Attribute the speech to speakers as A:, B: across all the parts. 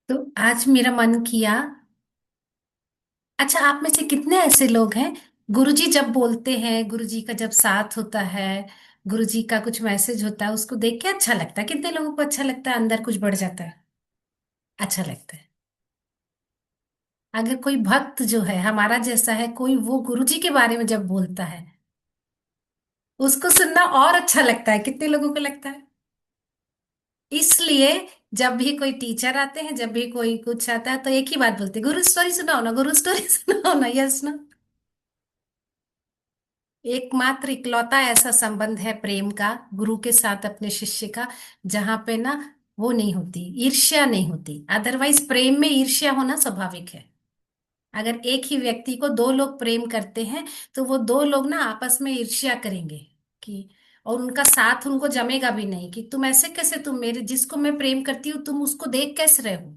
A: तो आज मेरा मन किया। अच्छा, आप में से कितने ऐसे लोग हैं, गुरुजी जब बोलते हैं, गुरुजी का जब साथ होता है, गुरुजी का कुछ मैसेज होता है, उसको देख के अच्छा लगता है? कितने लोगों को अच्छा लगता है, अंदर कुछ बढ़ जाता है? अच्छा लगता है। अगर कोई भक्त जो है हमारा जैसा है, कोई वो गुरुजी के बारे में जब बोलता है, उसको सुनना और अच्छा लगता है। कितने लोगों को लगता है? इसलिए जब भी कोई टीचर आते हैं, जब भी कोई कुछ आता है, तो एक ही बात बोलते हैं, गुरु स्टोरी सुनाओ ना, गुरु स्टोरी सुनाओ ना। यस ना। एकमात्र इकलौता ऐसा संबंध है प्रेम का, गुरु के साथ अपने शिष्य का, जहां पे ना वो नहीं होती, ईर्ष्या नहीं होती। अदरवाइज प्रेम में ईर्ष्या होना स्वाभाविक है। अगर एक ही व्यक्ति को दो लोग प्रेम करते हैं, तो वो दो लोग ना आपस में ईर्ष्या करेंगे कि, और उनका साथ उनको जमेगा भी नहीं कि तुम ऐसे कैसे, तुम मेरे जिसको मैं प्रेम करती हूँ तुम उसको देख कैसे रहे हो।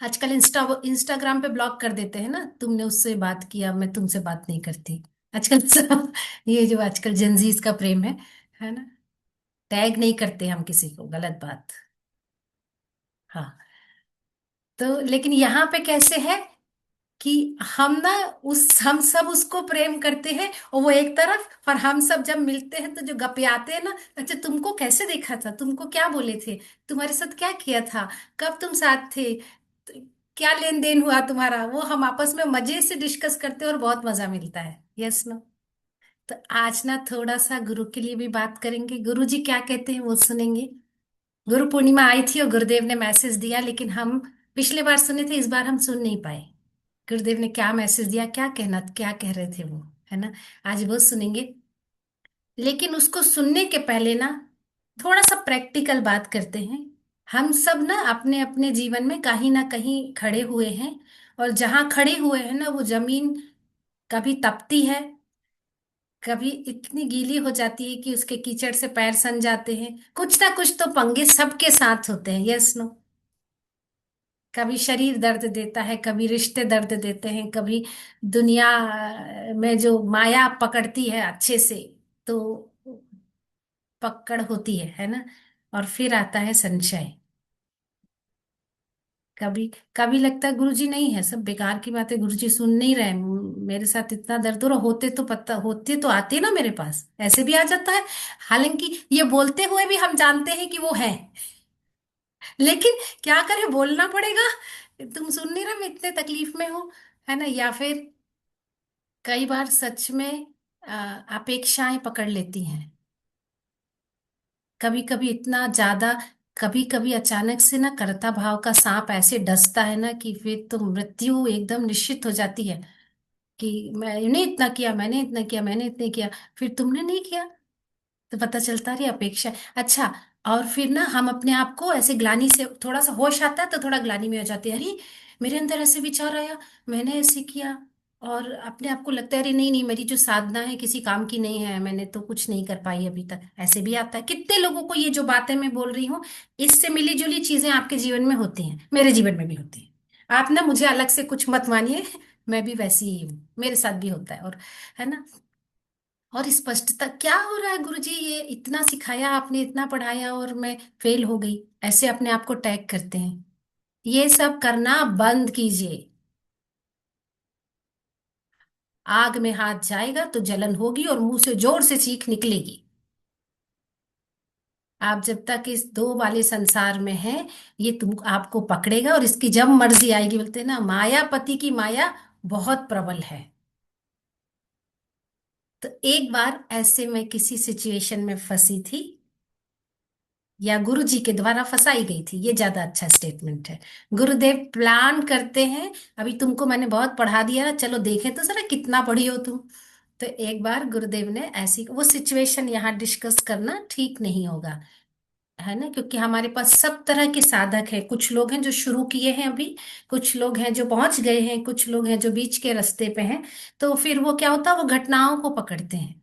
A: आजकल इंस्टाग्राम पे ब्लॉक कर देते हैं ना, तुमने उससे बात किया, मैं तुमसे बात नहीं करती। आजकल सब ये जो आजकल जेंजीज का प्रेम है ना। टैग नहीं करते हम किसी को, गलत बात। हाँ। तो लेकिन यहाँ पे कैसे है कि हम ना, उस हम सब उसको प्रेम करते हैं और वो एक तरफ, और हम सब जब मिलते हैं तो जो गपियाते हैं ना, अच्छा तुमको कैसे देखा था, तुमको क्या बोले थे, तुम्हारे साथ क्या किया था, कब तुम साथ थे, तो क्या लेन देन हुआ तुम्हारा, वो हम आपस में मजे से डिस्कस करते हैं और बहुत मजा मिलता है। Yes no. तो आज ना थोड़ा सा गुरु के लिए भी बात करेंगे, गुरु जी क्या कहते हैं वो सुनेंगे। गुरु पूर्णिमा आई थी और गुरुदेव ने मैसेज दिया, लेकिन हम पिछले बार सुने थे, इस बार हम सुन नहीं पाए। गुरुदेव ने क्या मैसेज दिया, क्या कहना, क्या कह रहे थे वो, है ना। आज वो सुनेंगे। लेकिन उसको सुनने के पहले थोड़ा सा प्रैक्टिकल बात करते हैं। हम सब ना अपने अपने जीवन में कहीं ना कहीं खड़े हुए हैं, और जहां खड़े हुए हैं ना, वो जमीन कभी तपती है, कभी इतनी गीली हो जाती है कि उसके कीचड़ से पैर सन जाते हैं। कुछ ना कुछ तो पंगे सबके साथ होते हैं। Yes no. कभी शरीर दर्द देता है, कभी रिश्ते दर्द देते हैं, कभी दुनिया में जो माया पकड़ती है अच्छे से, तो पकड़ होती है ना। और फिर आता है संशय। कभी कभी लगता है गुरुजी नहीं है, सब बेकार की बातें, गुरुजी सुन नहीं रहे, मेरे साथ इतना दर्द हो रहा, होते तो पता, होते तो आते ना मेरे पास, ऐसे भी आ जाता है। हालांकि ये बोलते हुए भी हम जानते हैं कि वो है, लेकिन क्या करें, बोलना पड़ेगा। तुम सुन नहीं रहे, मैं इतने तकलीफ में हूं, है ना। या फिर कई बार सच में अपेक्षाएं पकड़ लेती हैं। कभी कभी इतना ज्यादा, कभी कभी अचानक से ना कर्ता भाव का सांप ऐसे डसता है ना, कि फिर तो मृत्यु एकदम निश्चित हो जाती है। कि मैंने इतना किया, मैंने इतना किया, मैंने इतने किया, फिर तुमने नहीं किया, तो पता चलता रही अपेक्षा। अच्छा, और फिर ना हम अपने आप को ऐसे ग्लानि से, थोड़ा सा होश आता है तो थोड़ा ग्लानि में हो जाती है, अरे मेरे अंदर ऐसे विचार आया, मैंने ऐसे किया। और अपने आप को लगता है अरे नहीं नहीं, मेरी जो साधना है किसी काम की नहीं है, मैंने तो कुछ नहीं कर पाई अभी तक, ऐसे भी आता है। कितने लोगों को ये जो बातें मैं बोल रही हूँ, इससे मिली जुली चीजें आपके जीवन में होती हैं, मेरे जीवन में भी होती हैं। आप ना मुझे अलग से कुछ मत मानिए, मैं भी वैसी ही हूँ, मेरे साथ भी होता है। और है ना। और स्पष्टता क्या हो रहा है, गुरुजी ये इतना सिखाया आपने, इतना पढ़ाया, और मैं फेल हो गई, ऐसे अपने आप को टैग करते हैं। ये सब करना बंद कीजिए। आग में हाथ जाएगा तो जलन होगी और मुंह से जोर से चीख निकलेगी। आप जब तक इस दो वाले संसार में हैं, ये तुम आपको पकड़ेगा, और इसकी जब मर्जी आएगी, बोलते हैं ना, मायापति की माया बहुत प्रबल है। तो एक बार ऐसे मैं किसी सिचुएशन में फंसी थी, या गुरु जी के द्वारा फंसाई गई थी, ये ज्यादा अच्छा स्टेटमेंट है। गुरुदेव प्लान करते हैं, अभी तुमको मैंने बहुत पढ़ा दिया ना, चलो देखें तो जरा कितना पढ़ी हो तुम। तो एक बार गुरुदेव ने ऐसी वो सिचुएशन यहाँ डिस्कस करना ठीक नहीं होगा, है ना, क्योंकि हमारे पास सब तरह के साधक हैं। कुछ लोग हैं जो शुरू किए हैं अभी, कुछ लोग हैं जो पहुंच गए हैं, कुछ लोग हैं जो बीच के रास्ते पे हैं। तो फिर वो क्या होता है, वो घटनाओं को पकड़ते हैं।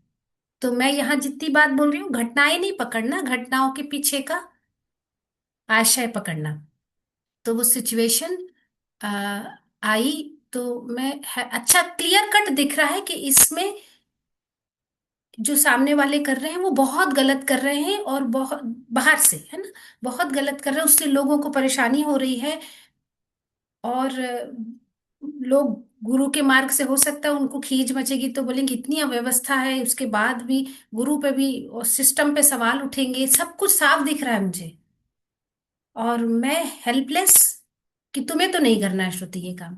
A: तो मैं यहाँ जितनी बात बोल रही हूँ, घटनाएं नहीं पकड़ना, घटनाओं के पीछे का आशय पकड़ना। तो वो सिचुएशन आई, तो मैं अच्छा क्लियर कट दिख रहा है कि इसमें जो सामने वाले कर रहे हैं वो बहुत गलत कर रहे हैं, और बहुत बाहर से है ना, बहुत गलत कर रहे हैं, उससे लोगों को परेशानी हो रही है। और लोग गुरु के मार्ग से हो सकता है उनको खींच मचेगी तो बोलेंगे इतनी अव्यवस्था है, उसके बाद भी गुरु पे भी और सिस्टम पे सवाल उठेंगे, सब कुछ साफ दिख रहा है मुझे। और मैं हेल्पलेस कि तुम्हें तो नहीं करना है श्रुति ये काम।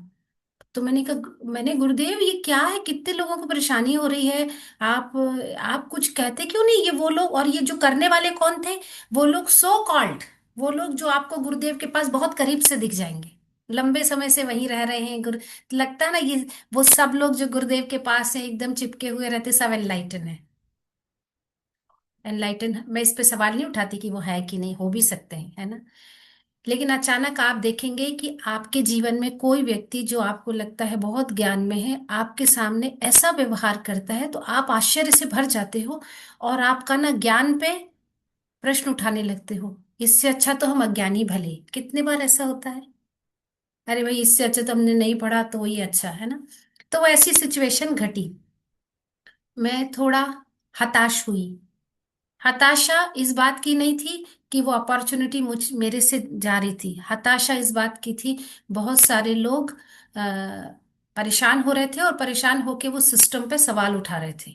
A: तो मैंने कहा, मैंने गुरुदेव ये क्या है, कितने लोगों को परेशानी हो रही है, आप आप कुछ कहते क्यों नहीं। ये वो लोग, और ये जो करने वाले कौन थे, वो लोग सो कॉल्ड, वो लोग जो आपको गुरुदेव के पास बहुत करीब से दिख जाएंगे, लंबे समय से वहीं रह रहे हैं गुरु, लगता है ना ये वो सब लोग जो गुरुदेव के पास है एकदम चिपके हुए रहते, सब एनलाइटन है। एनलाइटन, मैं इस पे सवाल नहीं उठाती कि वो है कि नहीं, हो भी सकते हैं है ना। लेकिन अचानक आप देखेंगे कि आपके जीवन में कोई व्यक्ति जो आपको लगता है बहुत ज्ञान में है, आपके सामने ऐसा व्यवहार करता है तो आप आश्चर्य से भर जाते हो, और आपका ना ज्ञान पे प्रश्न उठाने लगते हो। इससे अच्छा तो हम अज्ञानी भले, कितने बार ऐसा होता है, अरे भाई इससे अच्छा तो हमने नहीं पढ़ा तो वही अच्छा है ना। तो वो ऐसी सिचुएशन घटी, मैं थोड़ा हताश हुई। हताशा इस बात की नहीं थी कि वो अपॉर्चुनिटी मुझ मेरे से जा रही थी, हताशा इस बात की थी बहुत सारे लोग अ, परेशान हो रहे थे, और परेशान होके वो सिस्टम पे सवाल उठा रहे थे।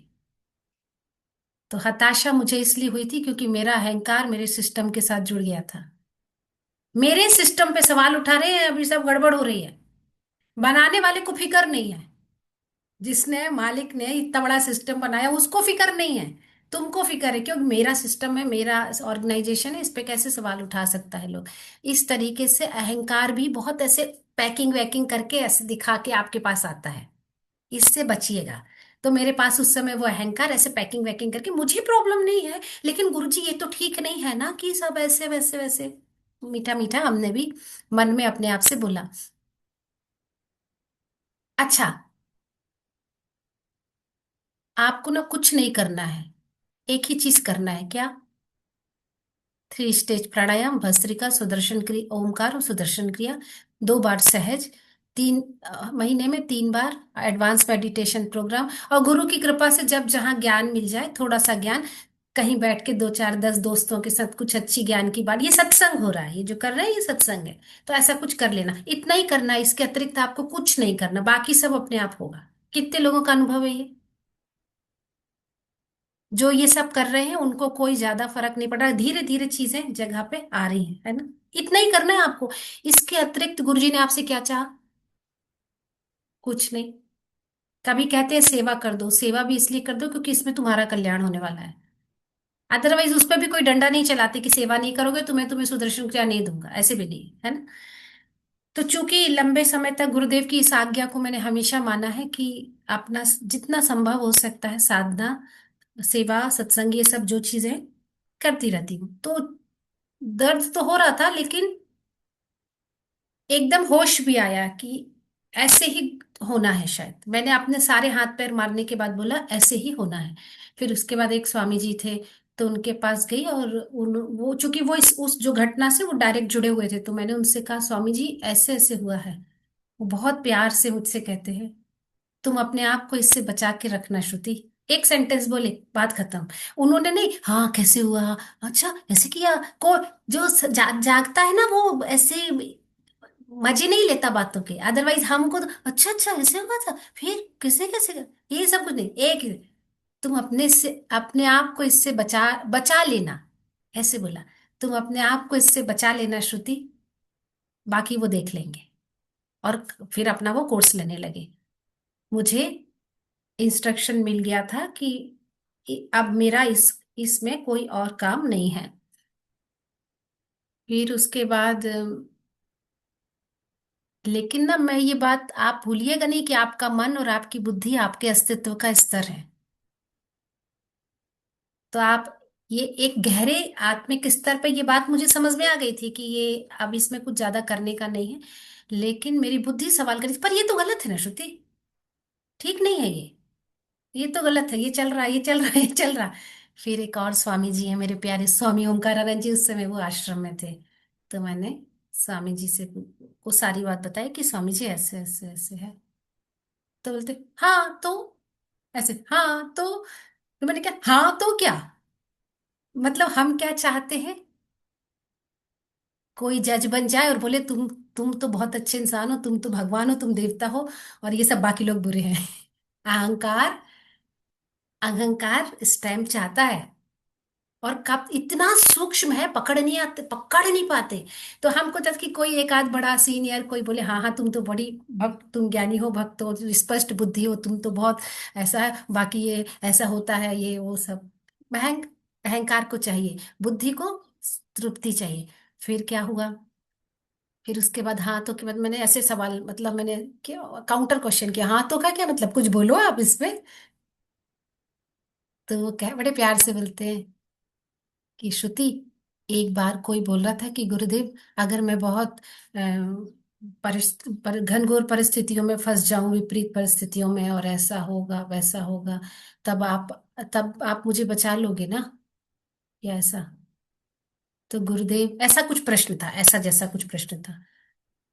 A: तो हताशा मुझे इसलिए हुई थी क्योंकि मेरा अहंकार मेरे सिस्टम के साथ जुड़ गया था। मेरे सिस्टम पे सवाल उठा रहे हैं, अभी सब गड़बड़ हो रही है, बनाने वाले को फिक्र नहीं है, जिसने मालिक ने इतना बड़ा सिस्टम बनाया उसको फिक्र नहीं है। तुमको फिक्र है क्योंकि मेरा सिस्टम है, मेरा ऑर्गेनाइजेशन है, इस पे कैसे सवाल उठा सकता है लोग। इस तरीके से अहंकार भी बहुत ऐसे पैकिंग वैकिंग करके ऐसे दिखा के आपके पास आता है, इससे बचिएगा। तो मेरे पास उस समय वो अहंकार ऐसे पैकिंग वैकिंग करके, मुझे प्रॉब्लम नहीं है लेकिन गुरुजी ये तो ठीक नहीं है ना कि सब ऐसे वैसे वैसे, मीठा मीठा हमने भी मन में अपने आप से बोला। अच्छा, आपको ना कुछ नहीं करना है, एक ही चीज करना है, क्या, 3 स्टेज प्राणायाम, भस्त्रिका, सुदर्शन क्रिया, ओमकार और सुदर्शन क्रिया, 2 बार सहज, महीने में 3 बार एडवांस मेडिटेशन प्रोग्राम। और गुरु की कृपा से जब जहां ज्ञान मिल जाए, थोड़ा सा ज्ञान, कहीं बैठ के 2 4 10 दोस्तों के साथ कुछ अच्छी ज्ञान की बात, ये सत्संग हो रहा है, ये जो कर रहे हैं ये सत्संग है, तो ऐसा कुछ कर लेना, इतना ही करना है, इसके अतिरिक्त आपको कुछ नहीं करना, बाकी सब अपने आप होगा। कितने लोगों का अनुभव है ये, जो ये सब कर रहे हैं उनको कोई ज्यादा फर्क नहीं पड़ रहा, धीरे धीरे चीजें जगह पे आ रही हैं, है ना। इतना ही करना है आपको, इसके अतिरिक्त गुरुजी ने आपसे क्या चाहा, कुछ नहीं। कभी कहते हैं सेवा कर दो, सेवा भी इसलिए कर दो क्योंकि इसमें तुम्हारा कल्याण होने वाला है, अदरवाइज उस पर भी कोई डंडा नहीं चलाते कि सेवा नहीं करोगे तो मैं तुम्हें सुदर्शन क्रिया नहीं दूंगा, ऐसे भी नहीं है ना। तो चूंकि लंबे समय तक गुरुदेव की इस आज्ञा को मैंने हमेशा माना है कि अपना जितना संभव हो सकता है साधना, सेवा, सत्संग, ये सब जो चीजें करती रहती हूँ। तो दर्द तो हो रहा था लेकिन एकदम होश भी आया कि ऐसे ही होना है, शायद मैंने अपने सारे हाथ पैर मारने के बाद बोला ऐसे ही होना है। फिर उसके बाद एक स्वामी जी थे, तो उनके पास गई, और वो चूंकि वो उस जो घटना से वो डायरेक्ट जुड़े हुए थे, तो मैंने उनसे कहा स्वामी जी ऐसे ऐसे हुआ है। वो बहुत प्यार से मुझसे कहते हैं तुम अपने आप को इससे बचा के रखना श्रुति, एक सेंटेंस बोले बात खत्म। उन्होंने नहीं हाँ कैसे हुआ, अच्छा ऐसे किया, को जो जागता है ना वो ऐसे मजे नहीं लेता बातों के, अदरवाइज हमको तो अच्छा अच्छा ऐसे हुआ था फिर कैसे कैसे ये सब कुछ नहीं, एक तुम अपने से अपने आप को इससे बचा बचा लेना, ऐसे बोला, तुम अपने आप को इससे बचा लेना श्रुति, बाकी वो देख लेंगे। और फिर अपना वो कोर्स लेने लगे। मुझे इंस्ट्रक्शन मिल गया था कि अब मेरा इसमें कोई और काम नहीं है। फिर उसके बाद लेकिन ना मैं ये बात आप भूलिएगा नहीं कि आपका मन और आपकी बुद्धि आपके अस्तित्व का स्तर है। तो आप ये एक गहरे आत्मिक स्तर पे ये बात मुझे समझ में आ गई थी कि ये अब इसमें कुछ ज्यादा करने का नहीं है। लेकिन मेरी बुद्धि सवाल करी पर ये तो गलत है ना श्रुति, ठीक नहीं है ये तो गलत है, ये चल रहा है ये चल रहा है ये चल रहा। फिर एक और स्वामी जी है मेरे प्यारे स्वामी ओंकारानंद जी, उस समय वो आश्रम में थे। तो मैंने स्वामी जी से को सारी बात बताई कि स्वामी जी ऐसे ऐसे ऐसे है। तो बोलते हाँ तो, ऐसे हाँ तो, तो मैंने कहा हाँ तो क्या, मतलब हम क्या चाहते हैं, कोई जज बन जाए और बोले तुम तो बहुत अच्छे इंसान हो, तुम तो भगवान हो, तुम देवता हो, और ये सब बाकी लोग बुरे हैं। अहंकार, अहंकार इस टाइम चाहता है, और कब इतना सूक्ष्म है, पकड़ नहीं आते, पकड़ नहीं पाते। तो हमको जब कि कोई एक आध बड़ा सीनियर कोई बोले हाँ हाँ तुम तो बड़ी भक्त, तुम ज्ञानी हो, भक्त हो, स्पष्ट बुद्धि हो, तुम तो बहुत ऐसा है, बाकी ये ऐसा होता है, ये वो सब। अहंकार को चाहिए, बुद्धि को तृप्ति चाहिए। फिर क्या हुआ, फिर उसके बाद हाथों के बाद मैंने ऐसे सवाल, मतलब मैंने क्या काउंटर क्वेश्चन किया, हाथों का क्या मतलब, कुछ बोलो आप इसमें। तो वो क्या बड़े प्यार से बोलते हैं कि श्रुति, एक बार कोई बोल रहा था कि गुरुदेव, अगर मैं बहुत घनघोर परिस्थितियों में फंस जाऊं, विपरीत परिस्थितियों में, और ऐसा होगा वैसा होगा, तब आप तब आप मुझे बचा लोगे ना, या ऐसा। तो गुरुदेव, ऐसा कुछ प्रश्न था, ऐसा जैसा कुछ प्रश्न था।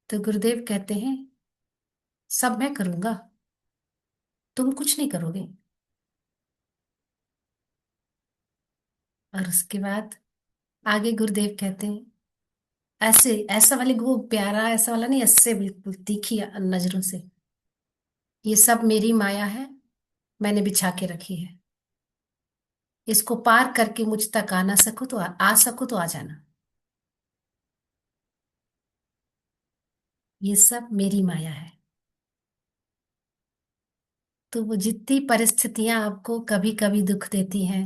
A: तो गुरुदेव कहते हैं, सब मैं करूंगा, तुम कुछ नहीं करोगे। और उसके बाद आगे गुरुदेव कहते हैं, ऐसे ऐसा वाले वो प्यारा ऐसा वाला नहीं, ऐसे बिल्कुल तीखी नजरों से, ये सब मेरी माया है, मैंने बिछा के रखी है, इसको पार करके मुझ तक आना सको तो आ सको तो आ जाना, ये सब मेरी माया है। तो वो जितनी परिस्थितियां आपको कभी कभी दुख देती हैं,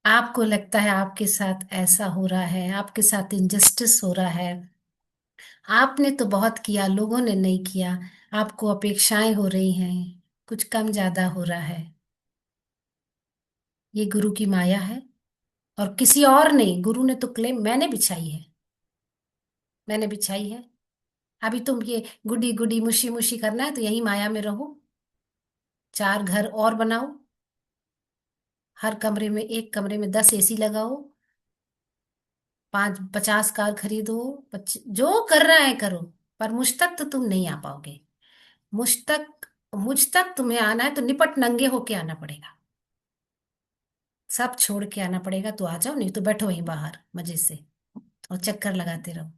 A: आपको लगता है आपके साथ ऐसा हो रहा है, आपके साथ इनजस्टिस हो रहा है, आपने तो बहुत किया, लोगों ने नहीं किया, आपको अपेक्षाएं हो रही हैं, कुछ कम ज्यादा हो रहा है, ये गुरु की माया है। और किसी और नहीं, गुरु ने तो क्लेम मैंने बिछाई है, मैंने बिछाई है। अभी तुम ये गुडी गुडी मुशी मुशी करना है तो यही माया में रहो, चार घर और बनाओ, हर कमरे में, एक कमरे में 10 एसी लगाओ, 50 कार खरीदो, जो करना है करो, पर मुझ तक तो तुम नहीं आ पाओगे। मुझ तक, मुझ तक तुम्हें आना है तो निपट नंगे होके आना पड़ेगा, सब छोड़ के आना पड़ेगा, तो आ जाओ, नहीं तो बैठो वहीं बाहर मजे से और चक्कर लगाते रहो।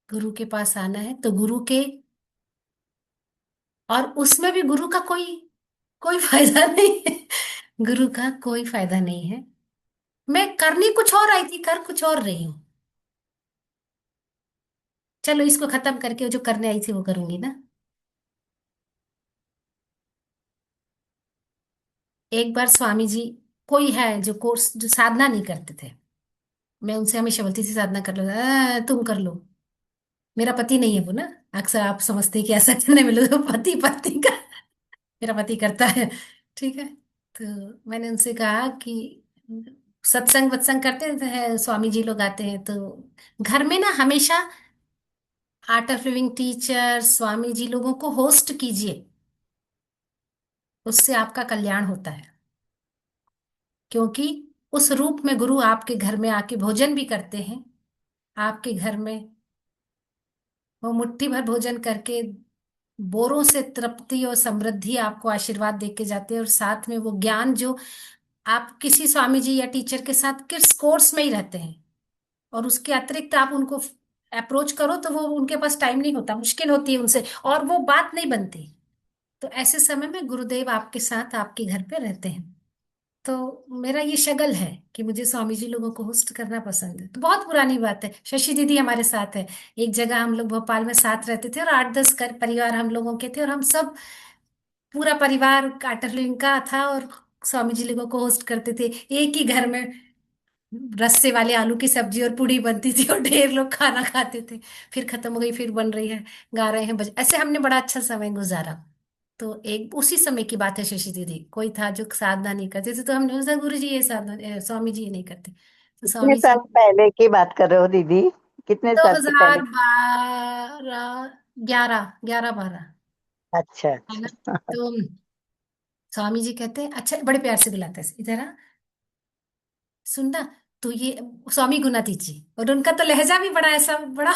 A: गुरु के पास आना है तो गुरु के, और उसमें भी गुरु का कोई कोई फायदा नहीं है, गुरु का कोई फायदा नहीं है। मैं करनी कुछ और आई थी, कर कुछ और रही हूं। चलो इसको खत्म करके जो करने आई थी वो करूंगी ना। एक बार स्वामी जी, कोई है जो कोर्स, जो साधना नहीं करते थे, मैं उनसे हमेशा बोलती थी साधना कर लो, तुम कर लो, मेरा पति नहीं है वो ना, अक्सर आप समझते हैं कि ऐसा करने में लोग पति पत्नी का, मेरा पति करता है, ठीक है। तो मैंने उनसे कहा कि सत्संग वत्संग करते हैं, स्वामी जी लोग आते हैं, तो घर में ना हमेशा art of living teacher, Swami ji लोगों को होस्ट कीजिए, उससे आपका कल्याण होता है। क्योंकि उस रूप में गुरु आपके घर में आके भोजन भी करते हैं, आपके घर में वो मुट्ठी भर भोजन करके बोरों से तृप्ति और समृद्धि आपको आशीर्वाद दे के जाते हैं, और साथ में वो ज्ञान जो आप किसी स्वामी जी या टीचर के साथ किस कोर्स में ही रहते हैं, और उसके अतिरिक्त आप उनको अप्रोच करो तो वो उनके पास टाइम नहीं होता, मुश्किल होती है उनसे, और वो बात नहीं बनती। तो ऐसे समय में गुरुदेव आपके साथ आपके घर पे रहते हैं। तो मेरा ये शगल है कि मुझे स्वामी जी लोगों को होस्ट करना पसंद है। तो बहुत पुरानी बात है, शशि दीदी हमारे साथ है, एक जगह हम लोग भोपाल में साथ रहते थे, और 8-10 कर परिवार हम लोगों के थे, और हम सब पूरा परिवार काटरलिंग का था, और स्वामी जी लोगों को होस्ट करते थे। एक ही घर में रस्से वाले आलू की सब्जी और पूड़ी बनती थी, और ढेर लोग खाना खाते थे, फिर खत्म हो गई, फिर बन रही है, गा रहे हैं ऐसे हमने बड़ा अच्छा समय गुजारा। तो एक उसी समय की बात है, शशि दीदी कोई था जो साधना नहीं करते थे, तो हमने सोचा गुरु जी ये साधना, स्वामी जी ये नहीं करते, तो
B: कितने
A: स्वामी
B: साल
A: जी
B: पहले की बात कर रहे हो दीदी? कितने
A: दो
B: साल की पहले?
A: हजार बारह 11 11 12
B: अच्छा
A: है ना।
B: अच्छा।
A: तो स्वामी जी कहते हैं, अच्छा बड़े प्यार से बुलाते हैं, इधर आ, सुनना, तो ये स्वामी गुणातीत जी, और उनका तो लहजा भी बड़ा ऐसा, बड़ा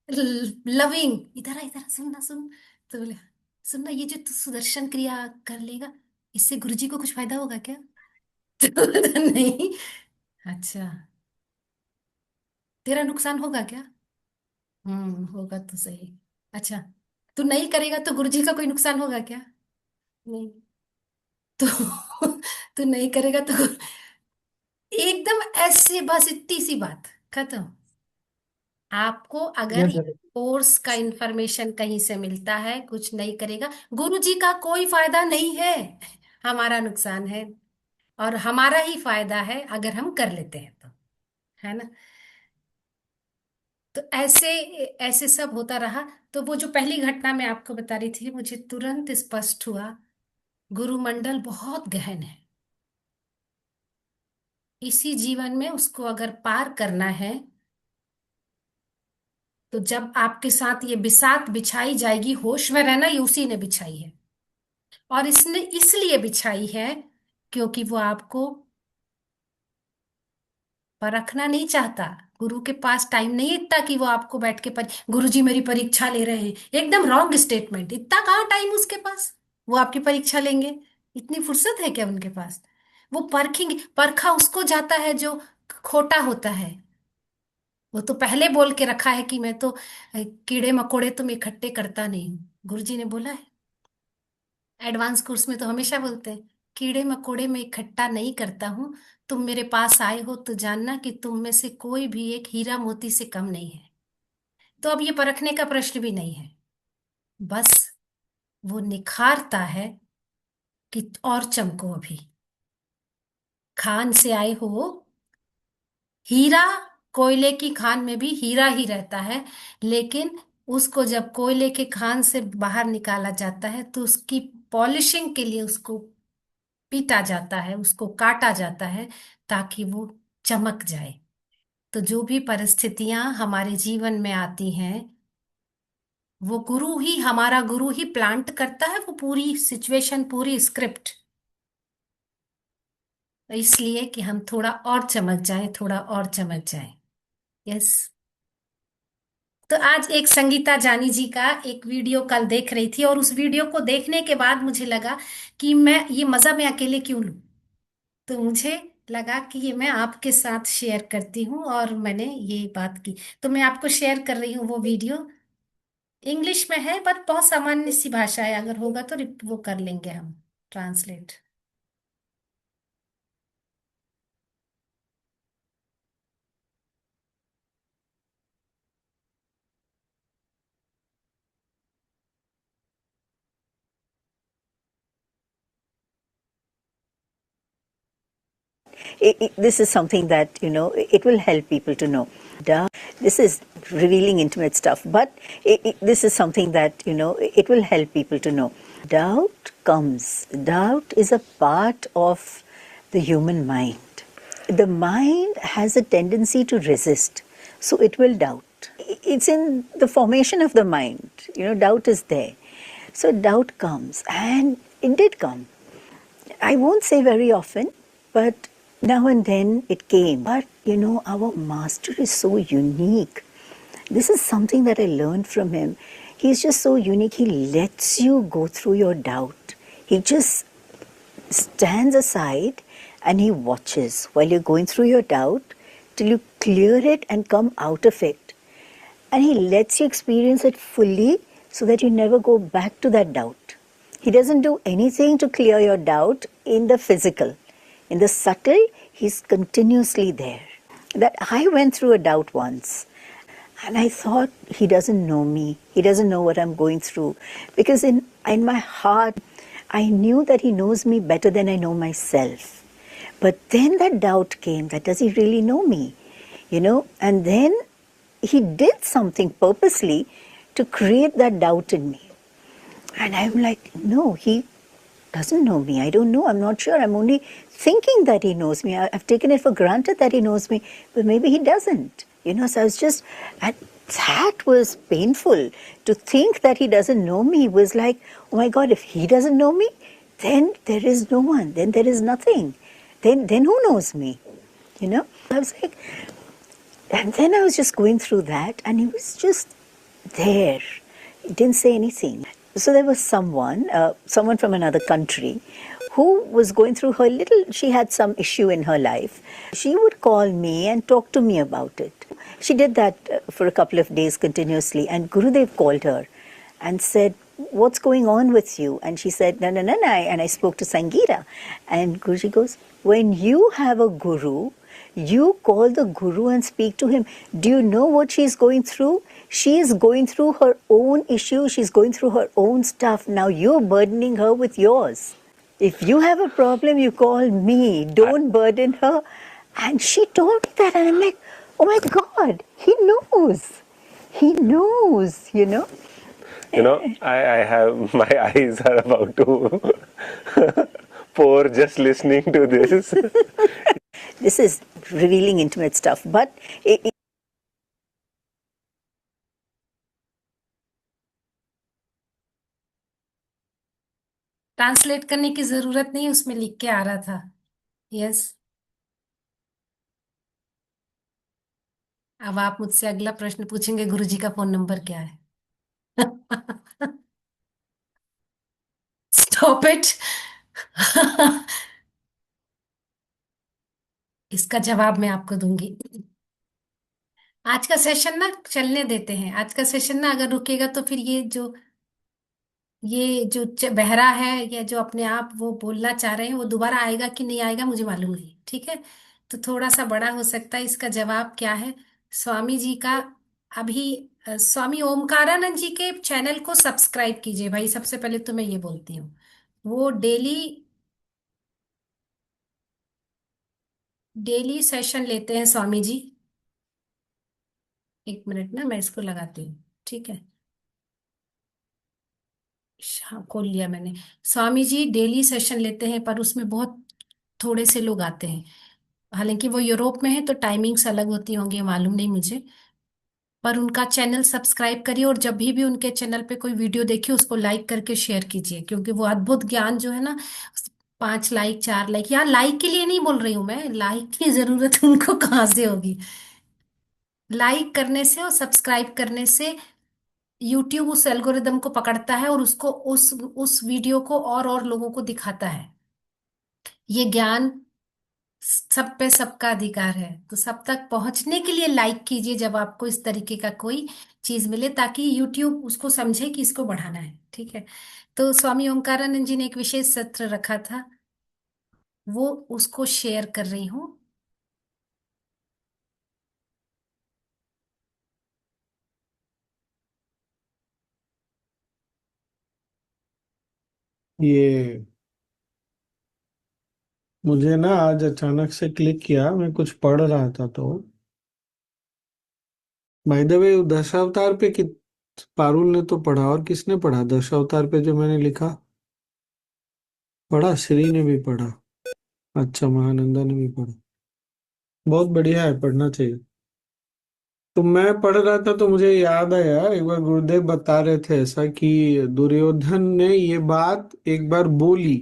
A: लविंग, इधर आ, इधर आ, सुनना सुन। तो बोले, सुनना, ये जो तू सुदर्शन क्रिया कर लेगा, इससे गुरुजी को कुछ फायदा होगा क्या? तो नहीं। अच्छा, तेरा नुकसान होगा क्या? होगा तो सही। अच्छा, तू नहीं करेगा तो गुरुजी का कोई नुकसान होगा क्या? नहीं। तो तू नहीं करेगा तो एकदम ऐसे, बस इतनी सी बात, खत्म। आपको अगर कोर्स का इंफॉर्मेशन कहीं से मिलता है, कुछ नहीं करेगा, गुरुजी का कोई फायदा नहीं है, हमारा नुकसान है। और हमारा ही फायदा है अगर हम कर लेते हैं तो, है ना? तो ऐसे ऐसे सब होता रहा। तो वो जो पहली घटना मैं आपको बता रही थी, मुझे तुरंत स्पष्ट हुआ, गुरुमंडल बहुत गहन है। इसी जीवन में उसको अगर पार करना है, तो जब आपके साथ ये बिसात बिछाई जाएगी, होश में रहना, ये उसी ने बिछाई है। और इसने इसलिए बिछाई है क्योंकि वो आपको परखना नहीं चाहता। गुरु के पास टाइम नहीं है इतना कि वो आपको बैठ के गुरु जी मेरी परीक्षा ले रहे हैं, एकदम रॉन्ग स्टेटमेंट। इतना कहाँ टाइम उसके पास, वो आपकी परीक्षा लेंगे? इतनी फुर्सत है क्या उनके पास? वो परखेंगे, परखा उसको जाता है जो खोटा होता है। वो तो पहले बोल के रखा है कि मैं तो कीड़े मकोड़े तुम इकट्ठे करता नहीं हूँ, गुरु जी ने बोला है। एडवांस कोर्स में तो हमेशा बोलते हैं, कीड़े मकोड़े में इकट्ठा नहीं करता हूं। तुम मेरे पास आए हो तो जानना कि तुम में से कोई भी एक हीरा मोती से कम नहीं है। तो अब ये परखने का प्रश्न भी नहीं है। बस वो निखारता है कि और चमको अभी। खान से आए हो, हीरा, कोयले की खान में भी हीरा ही रहता है। लेकिन उसको जब कोयले के खान से बाहर निकाला जाता है, तो उसकी पॉलिशिंग के लिए उसको पीटा जाता है, उसको काटा जाता है, ताकि वो चमक जाए। तो जो भी परिस्थितियां हमारे जीवन में आती हैं, वो गुरु ही, हमारा गुरु ही प्लांट करता है वो पूरी सिचुएशन, पूरी स्क्रिप्ट, इसलिए कि हम थोड़ा और चमक जाए, थोड़ा और चमक जाए। यस। तो आज एक संगीता जानी जी का एक वीडियो कल देख रही थी, और उस वीडियो को देखने के बाद मुझे लगा कि मैं ये मजा मैं अकेले क्यों लूं। तो मुझे लगा कि ये मैं आपके साथ शेयर करती हूँ, और मैंने ये बात की। तो मैं आपको शेयर कर रही हूँ वो वीडियो। इंग्लिश में है, बट बहुत सामान्य सी भाषा है, अगर होगा तो वो कर लेंगे हम translate.
B: This is something that, it will help people to know. This is revealing intimate stuff, but this is something that, it will help people to know. Doubt comes. Doubt is a part of the human mind. The mind has a tendency to resist, so it will doubt. It's in the formation of the mind. Doubt is there. So doubt comes, and it did come. I won't say very often, but now and then it came. But our master is so unique. This is something that I learned from him. He's just so unique. He lets you go through your doubt. He just stands aside and he watches while you're going through your doubt till you clear it and come out of it. And he lets you experience it fully so that you never go back to that doubt. He doesn't do anything to clear your doubt in the physical. In the subtle, he's continuously there. That I went through a doubt once, and I thought, he doesn't know me. He doesn't know what I'm going through. Because in my heart, I knew that he knows me better than I know myself. But then that doubt came, that does he really know me? And then he did something purposely to create that doubt in me. And I'm like, no, he doesn't know me. I don't know. I'm not sure. I'm only thinking that he knows me. I've taken it for granted that he knows me, but maybe he doesn't. So I was just, and that was painful. To think that he doesn't know me was like, oh my God, if he doesn't know me, then there is no one. Then there is nothing. Then who knows me? I was like, and then I was just going through that, and he was just there. He didn't say anything. So there was someone from another country who was going through her little, she had some issue in her life. She would call me and talk to me about it. She did that for a couple of days continuously, and Gurudev called her and said, "What's going on with you?" And she said, "No, no, no, no." And I spoke to Sangeeta. And Guruji goes, "When you have a guru, you call the guru and speak to him. Do you know what she's going through? She is going through her own issues. She's going through her own stuff. Now you're burdening her with yours. If you have a problem, you call me. Don't burden her." And she told me that, and I'm like, oh my God, he knows. He knows, you know.
C: I have my eyes are about to pour just listening to this.
B: This is revealing intimate stuff, but
A: translate करने की जरूरत नहीं, उसमें लिख के आ रहा था। Yes. अब आप मुझसे अगला प्रश्न पूछेंगे, गुरुजी का फोन नंबर क्या है? Stop it. इसका जवाब मैं आपको दूंगी। आज का सेशन ना चलने देते हैं, आज का सेशन ना अगर रुकेगा तो फिर ये जो बहरा है, या जो अपने आप वो बोलना चाह रहे हैं, वो दोबारा आएगा कि नहीं आएगा मुझे मालूम नहीं, ठीक है? तो थोड़ा सा बड़ा हो सकता है। इसका जवाब क्या है स्वामी जी का? अभी स्वामी ओमकारानंद जी के चैनल को सब्सक्राइब कीजिए भाई, सबसे पहले तो मैं ये बोलती हूँ। वो डेली डेली सेशन लेते हैं स्वामी जी। एक मिनट ना, मैं इसको लगाती हूँ, ठीक है? हाँ, खोल लिया मैंने। स्वामी जी डेली सेशन लेते हैं, पर उसमें बहुत थोड़े से लोग आते हैं। हालांकि वो यूरोप में है तो टाइमिंग्स अलग होती होंगी, मालूम नहीं मुझे। पर उनका चैनल सब्सक्राइब करिए, और जब भी उनके चैनल पे कोई वीडियो देखिए उसको लाइक करके शेयर कीजिए, क्योंकि वो अद्भुत ज्ञान जो है ना, 5 लाइक 4 लाइक, यहाँ लाइक के लिए नहीं बोल रही हूँ मैं, लाइक की जरूरत उनको कहाँ से होगी? लाइक करने से और सब्सक्राइब करने से यूट्यूब उस एल्गोरिदम को पकड़ता है, और उसको उस वीडियो को और लोगों को दिखाता है। ये ज्ञान सब पे सबका अधिकार है, तो सब तक पहुंचने के लिए लाइक कीजिए जब आपको इस तरीके का कोई चीज मिले, ताकि यूट्यूब उसको समझे कि इसको बढ़ाना है, ठीक है? तो स्वामी ओमकारानंद जी ने एक विशेष सत्र रखा था, वो उसको शेयर कर रही हूँ।
D: ये मुझे ना आज अचानक से क्लिक किया, मैं कुछ पढ़ रहा था तो बाय द वे दशावतार पे कि पारुल ने तो पढ़ा, और किसने पढ़ा दशावतार पे जो मैंने लिखा? पढ़ा, श्री ने भी पढ़ा। अच्छा, महानंदा ने भी पढ़ा। बहुत बढ़िया है, पढ़ना चाहिए। तो मैं पढ़ रहा था तो मुझे याद आया, एक बार गुरुदेव बता रहे थे ऐसा कि दुर्योधन ने ये बात एक बार बोली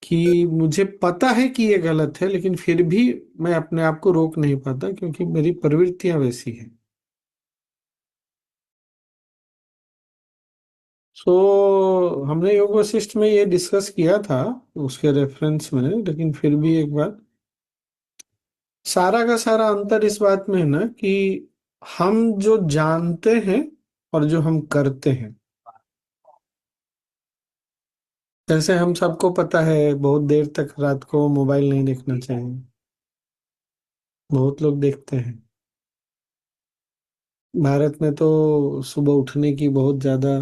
D: कि मुझे पता है कि ये गलत है, लेकिन फिर भी मैं अपने आप को रोक नहीं पाता क्योंकि मेरी प्रवृत्तियां वैसी हैं। सो हमने योग वशिष्ठ में ये डिस्कस किया था उसके रेफरेंस में, लेकिन फिर भी एक बार, सारा का सारा अंतर इस बात में है ना कि हम जो जानते हैं और जो हम करते हैं। जैसे हम सबको पता है बहुत देर तक रात को मोबाइल नहीं देखना चाहिए, बहुत लोग देखते हैं। भारत में तो सुबह उठने की बहुत ज्यादा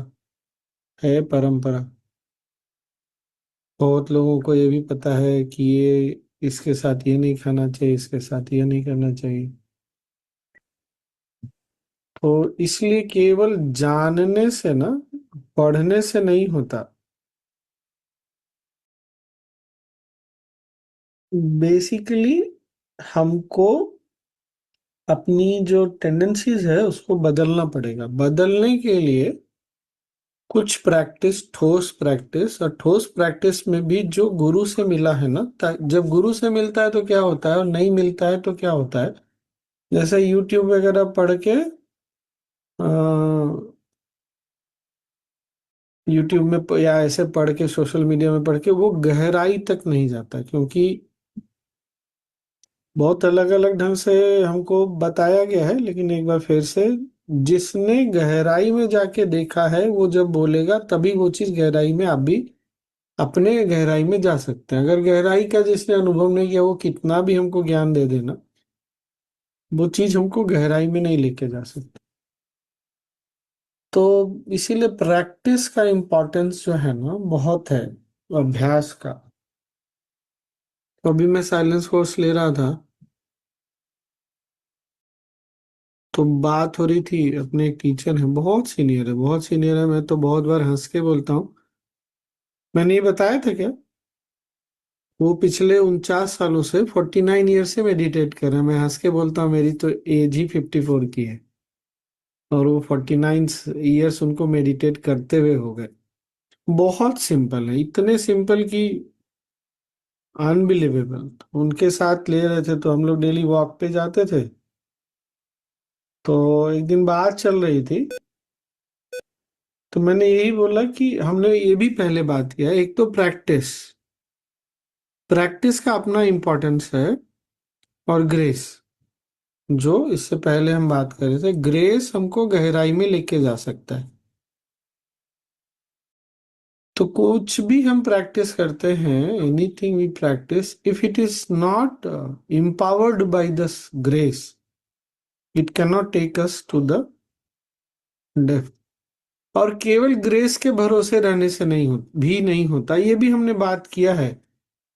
D: है परंपरा। बहुत लोगों को ये भी पता है कि ये इसके साथ ये नहीं खाना चाहिए, इसके साथ ये नहीं करना चाहिए। तो इसलिए केवल जानने से ना, पढ़ने से नहीं होता। बेसिकली हमको अपनी जो टेंडेंसीज है उसको बदलना पड़ेगा। बदलने के लिए कुछ प्रैक्टिस, ठोस प्रैक्टिस, और ठोस प्रैक्टिस में भी जो गुरु से मिला है ना, जब गुरु से मिलता है तो क्या होता है और नहीं मिलता है तो क्या होता है। जैसे यूट्यूब वगैरह पढ़ के यूट्यूब में या ऐसे पढ़ के, सोशल मीडिया में पढ़ के, वो गहराई तक नहीं जाता, क्योंकि बहुत अलग अलग ढंग से हमको बताया गया है। लेकिन एक बार फिर से, जिसने गहराई में जाके देखा है वो जब बोलेगा तभी वो चीज गहराई में, आप भी अपने गहराई में जा सकते हैं। अगर गहराई का जिसने अनुभव नहीं किया, वो कितना भी हमको ज्ञान दे देना, वो चीज हमको गहराई में नहीं लेके जा सकती। तो इसीलिए प्रैक्टिस का इम्पोर्टेंस जो है ना, बहुत है, अभ्यास का। तो अभी मैं साइलेंस कोर्स ले रहा था, तो बात हो रही थी, अपने एक टीचर है, बहुत सीनियर है, बहुत सीनियर है। मैं तो बहुत बार हंस के बोलता हूँ, मैंने ये बताया था क्या, वो पिछले 49 सालों से, 49 ईयर से मेडिटेट कर रहे हैं। मैं हंस के बोलता हूँ मेरी तो एज ही 54 की है, और वो 49 ईयर्स उनको मेडिटेट करते हुए हो गए। बहुत सिंपल है, इतने सिंपल कि अनबिलीवेबल। उनके साथ ले रहे थे तो हम लोग डेली वॉक पे जाते थे। तो एक दिन बात चल रही थी, तो मैंने यही बोला कि हमने ये भी पहले बात किया है, एक तो प्रैक्टिस, प्रैक्टिस का अपना इम्पोर्टेंस है, और ग्रेस, जो इससे पहले हम बात कर रहे थे, ग्रेस हमको गहराई में लेके जा सकता है। तो कुछ भी हम प्रैक्टिस करते हैं, anything we practice, if it is not empowered by this grace, it can not take us to the depth. और केवल ग्रेस के भरोसे रहने से भी नहीं होता, ये भी हमने बात किया है।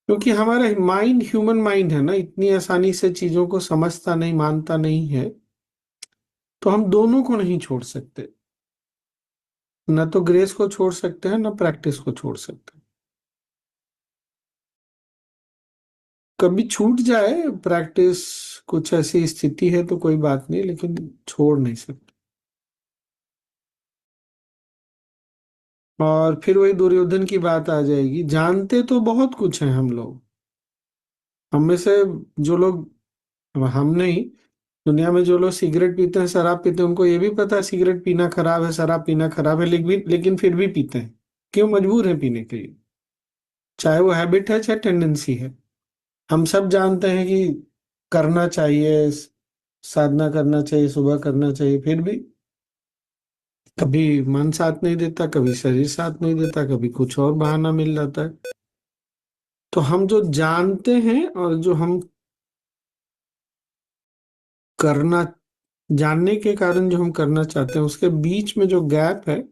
D: क्योंकि हमारा माइंड, ह्यूमन माइंड है ना, इतनी आसानी से चीजों को समझता नहीं, मानता नहीं है। तो हम दोनों को नहीं छोड़ सकते, न तो ग्रेस को छोड़ सकते हैं, न प्रैक्टिस को छोड़ सकते हैं। कभी छूट जाए प्रैक्टिस, कुछ ऐसी स्थिति है तो कोई बात नहीं, लेकिन छोड़ नहीं सकते। और फिर वही दुर्योधन की बात आ जाएगी, जानते तो बहुत कुछ है हम लोग, हम में से जो लोग, हम नहीं, दुनिया में जो लोग सिगरेट पीते हैं, शराब पीते हैं, उनको ये भी पता है सिगरेट पीना खराब है, शराब पीना खराब है, लेकिन फिर भी पीते हैं। क्यों? मजबूर है पीने के लिए, चाहे वो हैबिट है, चाहे टेंडेंसी है। हम सब जानते हैं कि करना चाहिए, साधना करना चाहिए, सुबह करना चाहिए, फिर भी कभी मन साथ नहीं देता, कभी शरीर साथ नहीं देता, कभी कुछ और बहाना मिल जाता है। तो हम जो जानते हैं और जो हम करना, जानने के कारण जो हम करना चाहते हैं, उसके बीच में जो गैप है,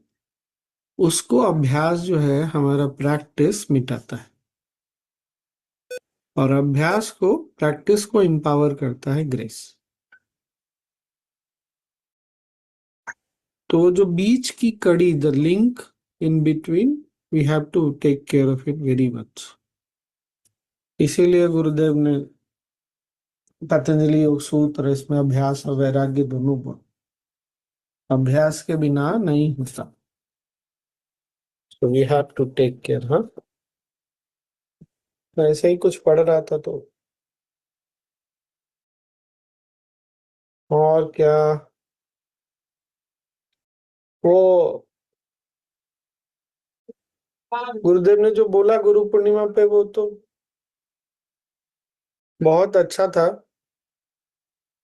D: उसको अभ्यास जो है, हमारा प्रैक्टिस मिटाता है। और अभ्यास को, प्रैक्टिस को एम्पावर करता है ग्रेस। तो जो बीच की कड़ी, the link in between, we have to take care of it very much. इसीलिए गुरुदेव ने पतंजलि योग सूत्र, इसमें अभ्यास और वैराग्य दोनों को, अभ्यास के बिना नहीं होता। So we have to take care. हाँ, मैं ऐसे ही कुछ पढ़ रहा था तो, और क्या, वो गुरुदेव ने जो बोला गुरु पूर्णिमा पे, वो तो बहुत अच्छा था।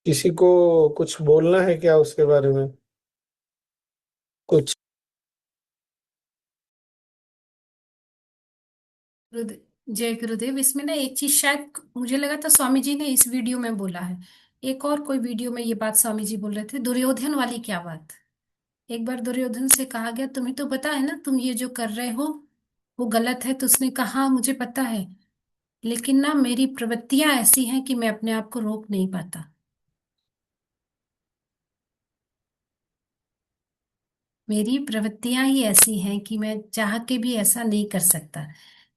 D: किसी को कुछ बोलना है क्या उसके बारे में, कुछ?
A: जय गुरुदेव। इसमें ना एक चीज शायद मुझे लगा था स्वामी जी ने इस वीडियो में बोला है, एक और कोई वीडियो में ये बात स्वामी जी बोल रहे थे, दुर्योधन वाली क्या बात। एक बार दुर्योधन से कहा गया, तुम्हें तो पता है ना तुम ये जो कर रहे हो वो गलत है। तो उसने कहा, "हाँ, मुझे पता है, लेकिन ना मेरी प्रवृत्तियां ऐसी हैं कि मैं अपने आप को रोक नहीं पाता। मेरी प्रवृत्तियां ही ऐसी हैं कि मैं चाह के भी ऐसा नहीं कर सकता।"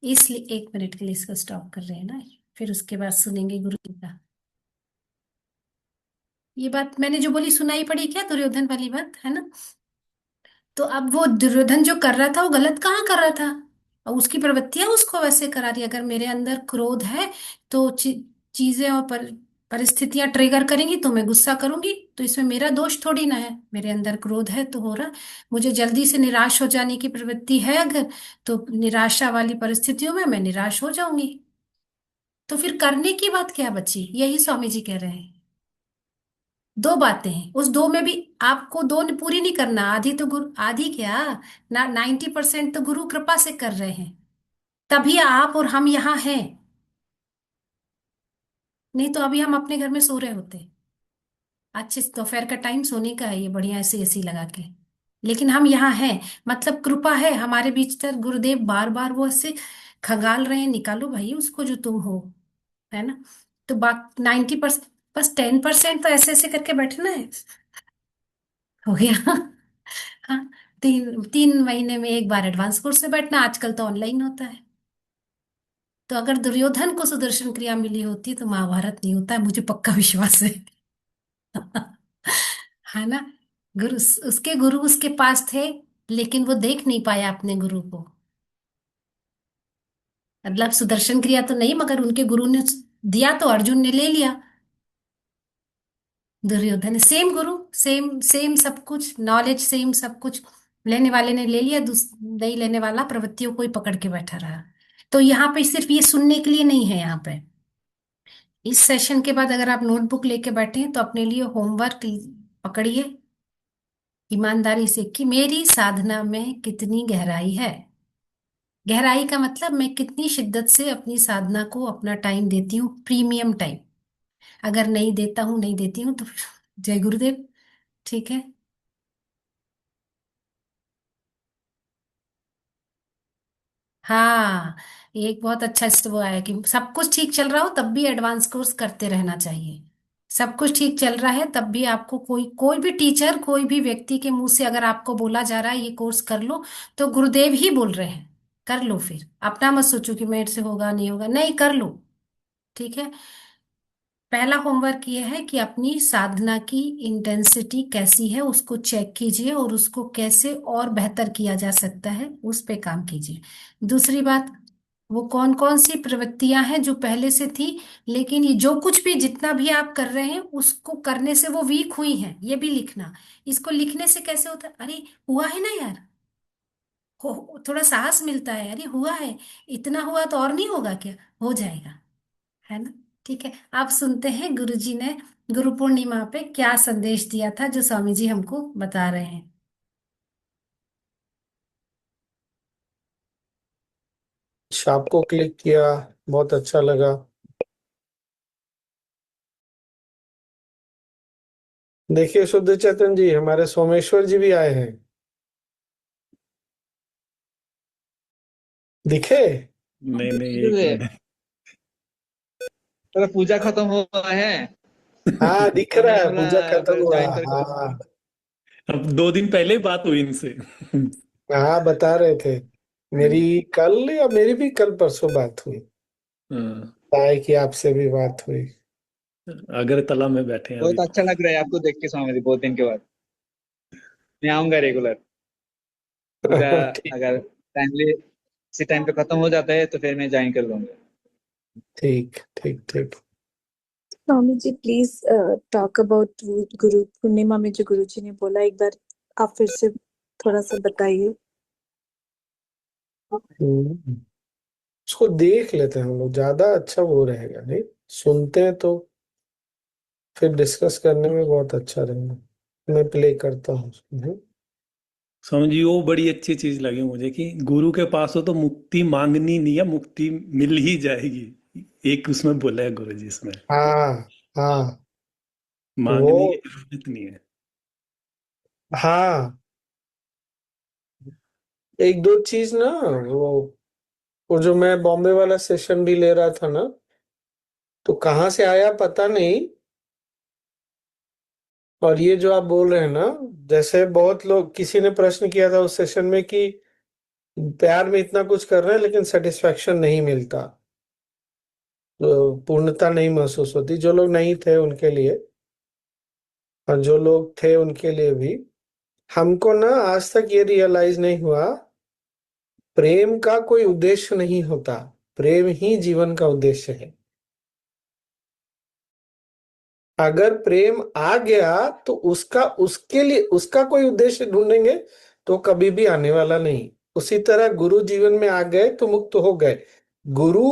A: इसलिए 1 मिनट के लिए इसको स्टॉप कर रहे हैं ना, फिर उसके बाद सुनेंगे गुरु जी का। ये बात मैंने जो बोली सुनाई पड़ी क्या, दुर्योधन वाली बात है ना। तो अब वो दुर्योधन जो कर रहा था वो गलत कहाँ कर रहा था, और उसकी प्रवृत्तियां उसको वैसे करा रही। अगर मेरे अंदर क्रोध है तो चीजें और परिस्थितियां ट्रिगर करेंगी तो मैं गुस्सा करूंगी, तो इसमें मेरा दोष थोड़ी ना है, मेरे अंदर क्रोध है तो हो रहा। मुझे जल्दी से निराश हो जाने की प्रवृत्ति है अगर, तो निराशा वाली परिस्थितियों में मैं निराश हो जाऊंगी। तो फिर करने की बात क्या बची, यही स्वामी जी कह रहे हैं। दो बातें हैं, उस दो में भी आपको दो ने पूरी नहीं करना, आधी तो गुरु, आधी क्या ना 90% तो गुरु कृपा से कर रहे हैं, तभी आप और हम यहाँ हैं। नहीं तो अभी हम अपने घर में सो रहे होते। अच्छे दोपहर का टाइम सोने का है, ये बढ़िया ऐसे एसी लगा के, लेकिन हम यहाँ हैं। मतलब कृपा है हमारे बीच तक, गुरुदेव बार बार वो ऐसे खंगाल रहे हैं, निकालो भाई उसको जो तुम हो, है ना। तो बाकी 90%, बस 10% तो ऐसे ऐसे करके बैठना है, हो गया। हाँ, 3 3 महीने में एक बार एडवांस कोर्स में बैठना, आजकल तो ऑनलाइन होता है। तो अगर दुर्योधन को सुदर्शन क्रिया मिली होती तो महाभारत नहीं होता है, मुझे पक्का विश्वास है। है ना। उसके गुरु उसके पास थे, लेकिन वो देख नहीं पाया अपने गुरु को। मतलब सुदर्शन क्रिया तो नहीं, मगर उनके गुरु ने दिया तो अर्जुन ने ले लिया। दुर्योधन सेम गुरु, सेम सेम सब कुछ नॉलेज, सेम सब कुछ, लेने वाले ने ले लिया, नहीं लेने वाला प्रवृत्तियों को ही पकड़ के बैठा रहा। तो यहाँ पे सिर्फ ये सुनने के लिए नहीं है, यहाँ पे इस सेशन के बाद अगर आप नोटबुक लेके बैठे हैं तो अपने लिए होमवर्क पकड़िए ईमानदारी से, कि मेरी साधना में कितनी गहराई है। गहराई का मतलब मैं कितनी शिद्दत से अपनी साधना को अपना टाइम देती हूँ, प्रीमियम टाइम। अगर नहीं देता हूँ, नहीं देती हूँ तो फिर जय गुरुदेव। ठीक है। हाँ, एक बहुत अच्छा वो है कि सब कुछ ठीक चल रहा हो तब भी एडवांस कोर्स करते रहना चाहिए। सब कुछ ठीक चल रहा है तब भी आपको कोई कोई भी टीचर, कोई भी व्यक्ति के मुंह से अगर आपको बोला जा रहा है ये कोर्स कर लो, तो गुरुदेव ही बोल रहे हैं कर लो। फिर अपना मत सोचो कि मेरे से होगा नहीं होगा, नहीं कर लो। ठीक है। पहला होमवर्क ये है कि अपनी साधना की इंटेंसिटी कैसी है उसको चेक कीजिए, और उसको कैसे और बेहतर किया जा सकता है उस पे काम कीजिए। दूसरी बात, वो कौन कौन सी प्रवृत्तियां हैं जो पहले से थी, लेकिन ये जो कुछ भी जितना भी आप कर रहे हैं उसको करने से वो वीक हुई हैं, ये भी लिखना। इसको लिखने से कैसे होता है, अरे हुआ है ना यार, थोड़ा साहस मिलता है, अरे हुआ है, इतना हुआ तो और नहीं होगा क्या, हो जाएगा, है ना। ठीक है, आप सुनते हैं गुरुजी ने गुरु पूर्णिमा पे क्या संदेश दिया था, जो स्वामी जी हमको बता रहे हैं।
D: आपको क्लिक किया, बहुत अच्छा लगा। देखिए शुद्ध चेतन जी, हमारे सोमेश्वर जी भी आए हैं, दिखे?
E: नहीं नहीं, एक
F: गुरुदेव,
E: मिनट।
F: थोड़ा पूजा खत्म हुआ है
D: हाँ दिख
F: तो
D: रहा
F: मैंने
D: है,
F: बोला
D: पूजा खत्म
F: थोड़ा
D: हुआ।
F: ज्वाइन करके।
D: हाँ
E: अब 2 दिन पहले ही बात हुई इनसे।
D: हाँ, बता रहे थे। मेरी कल या मेरी भी कल परसों बात हुई,
E: हाँ,
D: ताई की आपसे भी बात हुई।
E: अगरतला में बैठे हैं अभी।
F: बहुत अच्छा लग रहा है आपको देख के स्वामी जी, बहुत दिन के बाद। मैं आऊंगा रेगुलर पूजा।
D: ठीक।
F: अगर टाइमली इसी टाइम पे खत्म हो जाता है तो फिर मैं ज्वाइन कर लूंगा।
D: ठीक ठीक ठीक।
G: Swami ji please talk about Guru Purnima में जो गुरु जी ने बोला, एक बार आप फिर से थोड़ा सा बताइए।
D: हम्म, उसको देख लेते हैं हम लोग, ज्यादा अच्छा वो रहेगा, नहीं सुनते हैं तो फिर डिस्कस करने में बहुत अच्छा रहेगा। मैं प्ले करता हूँ उसको,
E: स्वामी जी, वो बड़ी अच्छी चीज लगी मुझे कि गुरु के पास हो तो मुक्ति मांगनी नहीं है, मुक्ति मिल ही जाएगी। एक उसमें बोला है गुरु जी इसमें,
D: हाँ हाँ वो,
E: मांगने की जरूरत नहीं है।
D: हाँ एक दो चीज ना, वो जो मैं बॉम्बे वाला सेशन भी ले रहा था ना, तो कहाँ से आया पता नहीं। और ये जो आप बोल रहे हैं ना, जैसे बहुत लोग, किसी ने प्रश्न किया था उस सेशन में कि प्यार में इतना कुछ कर रहे हैं लेकिन सेटिस्फेक्शन नहीं मिलता, तो पूर्णता नहीं महसूस होती। जो लोग नहीं थे उनके लिए, और जो लोग थे उनके लिए भी, हमको ना आज तक ये रियलाइज नहीं हुआ, प्रेम का कोई उद्देश्य नहीं होता, प्रेम ही जीवन का उद्देश्य है। अगर प्रेम आ गया तो उसका उसके लिए उसका कोई उद्देश्य ढूंढेंगे तो कभी भी आने वाला नहीं। उसी तरह गुरु जीवन में आ गए तो मुक्त हो गए। गुरु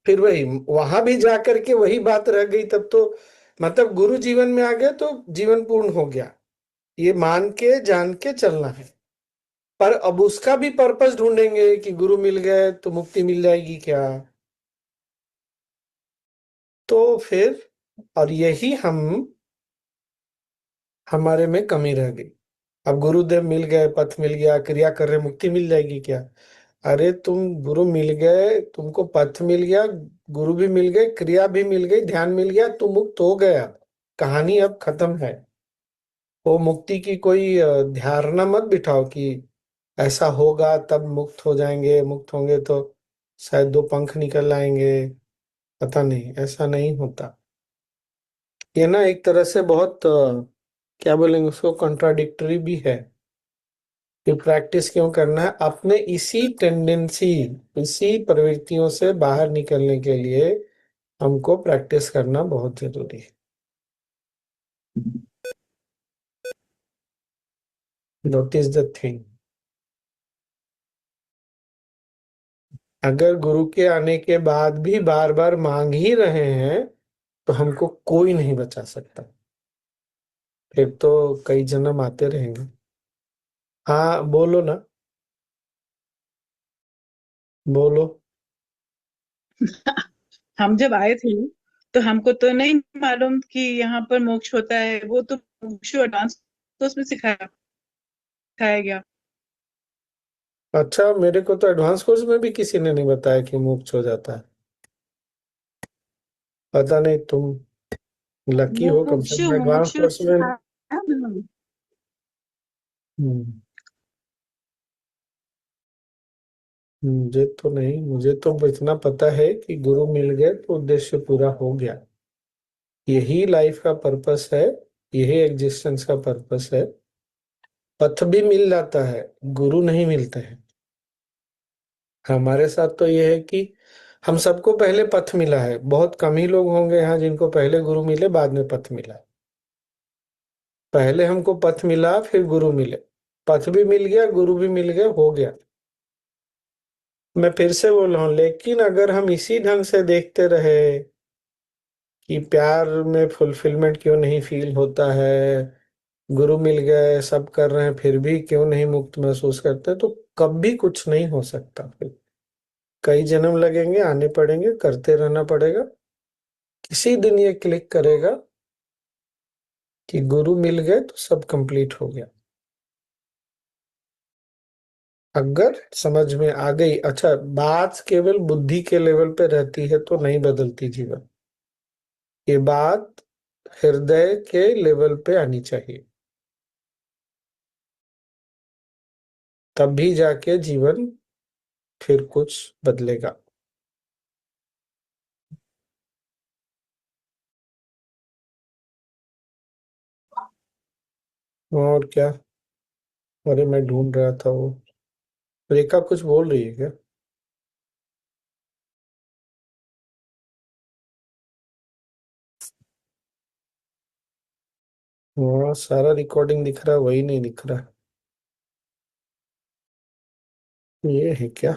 D: फिर वही वहां भी जाकर के वही बात रह गई तब तो, मतलब गुरु जीवन में आ गया तो जीवन पूर्ण हो गया, ये मान के जान के चलना है। पर अब उसका भी पर्पस ढूंढेंगे कि गुरु मिल गए तो मुक्ति मिल जाएगी क्या, तो फिर और यही हमारे में कमी रह गई। अब गुरुदेव मिल गए, पथ मिल गया, क्रिया कर रहे, मुक्ति मिल जाएगी क्या? अरे तुम गुरु मिल गए, तुमको पथ मिल गया, गुरु भी मिल गए, क्रिया भी मिल गई, ध्यान मिल गया, तुम मुक्त हो गया। कहानी अब खत्म है। वो मुक्ति की कोई धारणा मत बिठाओ कि ऐसा होगा तब मुक्त हो जाएंगे, मुक्त होंगे तो शायद दो पंख निकल आएंगे। पता नहीं, ऐसा नहीं होता। ये ना एक तरह से बहुत क्या बोलेंगे उसको, कॉन्ट्राडिक्टरी भी है कि प्रैक्टिस क्यों करना है। अपने इसी टेंडेंसी, इसी प्रवृत्तियों से बाहर निकलने के लिए हमको प्रैक्टिस करना बहुत जरूरी है। That is the thing. अगर गुरु के आने के बाद भी बार बार मांग ही रहे हैं तो हमको कोई नहीं बचा सकता, फिर तो कई जन्म आते रहेंगे। हाँ बोलो ना, बोलो।
H: हम जब आए थे तो हमको तो नहीं मालूम कि यहाँ पर मोक्ष होता है, वो तो मोक्ष एडवांस तो उसमें सिखाया गया।
D: अच्छा, मेरे को तो एडवांस कोर्स में भी किसी ने नहीं बताया कि मोक्ष हो जाता है। पता नहीं, तुम लकी हो, कम से
H: मोक्ष
D: कम एडवांस
H: मोक्ष
D: कोर्स में।
H: सिखाया ना।
D: हम्म, मुझे तो नहीं, मुझे तो इतना पता है कि गुरु मिल गए तो उद्देश्य पूरा हो गया। यही लाइफ का पर्पस है, यही एग्जिस्टेंस का पर्पस है। पथ भी मिल जाता है, गुरु नहीं मिलते हैं। हमारे साथ तो ये है कि हम सबको पहले पथ मिला है, बहुत कम ही लोग होंगे यहाँ जिनको पहले गुरु मिले बाद में पथ मिला। पहले हमको पथ मिला फिर गुरु मिले, पथ भी मिल गया, गुरु भी मिल गया, हो गया। मैं फिर से बोल रहा हूँ, लेकिन अगर हम इसी ढंग से देखते रहे कि प्यार में फुलफिलमेंट क्यों नहीं फील होता है, गुरु मिल गए, सब कर रहे हैं, फिर भी क्यों नहीं मुक्त महसूस करते, तो कभी कुछ नहीं हो सकता। फिर कई जन्म लगेंगे, आने पड़ेंगे, करते रहना पड़ेगा। किसी दिन ये क्लिक करेगा कि गुरु मिल गए तो सब कंप्लीट हो गया। अगर समझ में आ गई, अच्छा बात केवल बुद्धि के लेवल पे रहती है तो नहीं बदलती जीवन, ये बात हृदय के लेवल पे आनी चाहिए, तब भी जाके जीवन फिर कुछ बदलेगा। और क्या? अरे मैं ढूंढ रहा था वो, रेखा कुछ बोल रही है क्या? हाँ सारा रिकॉर्डिंग दिख रहा है, वही नहीं दिख रहा। ये है क्या?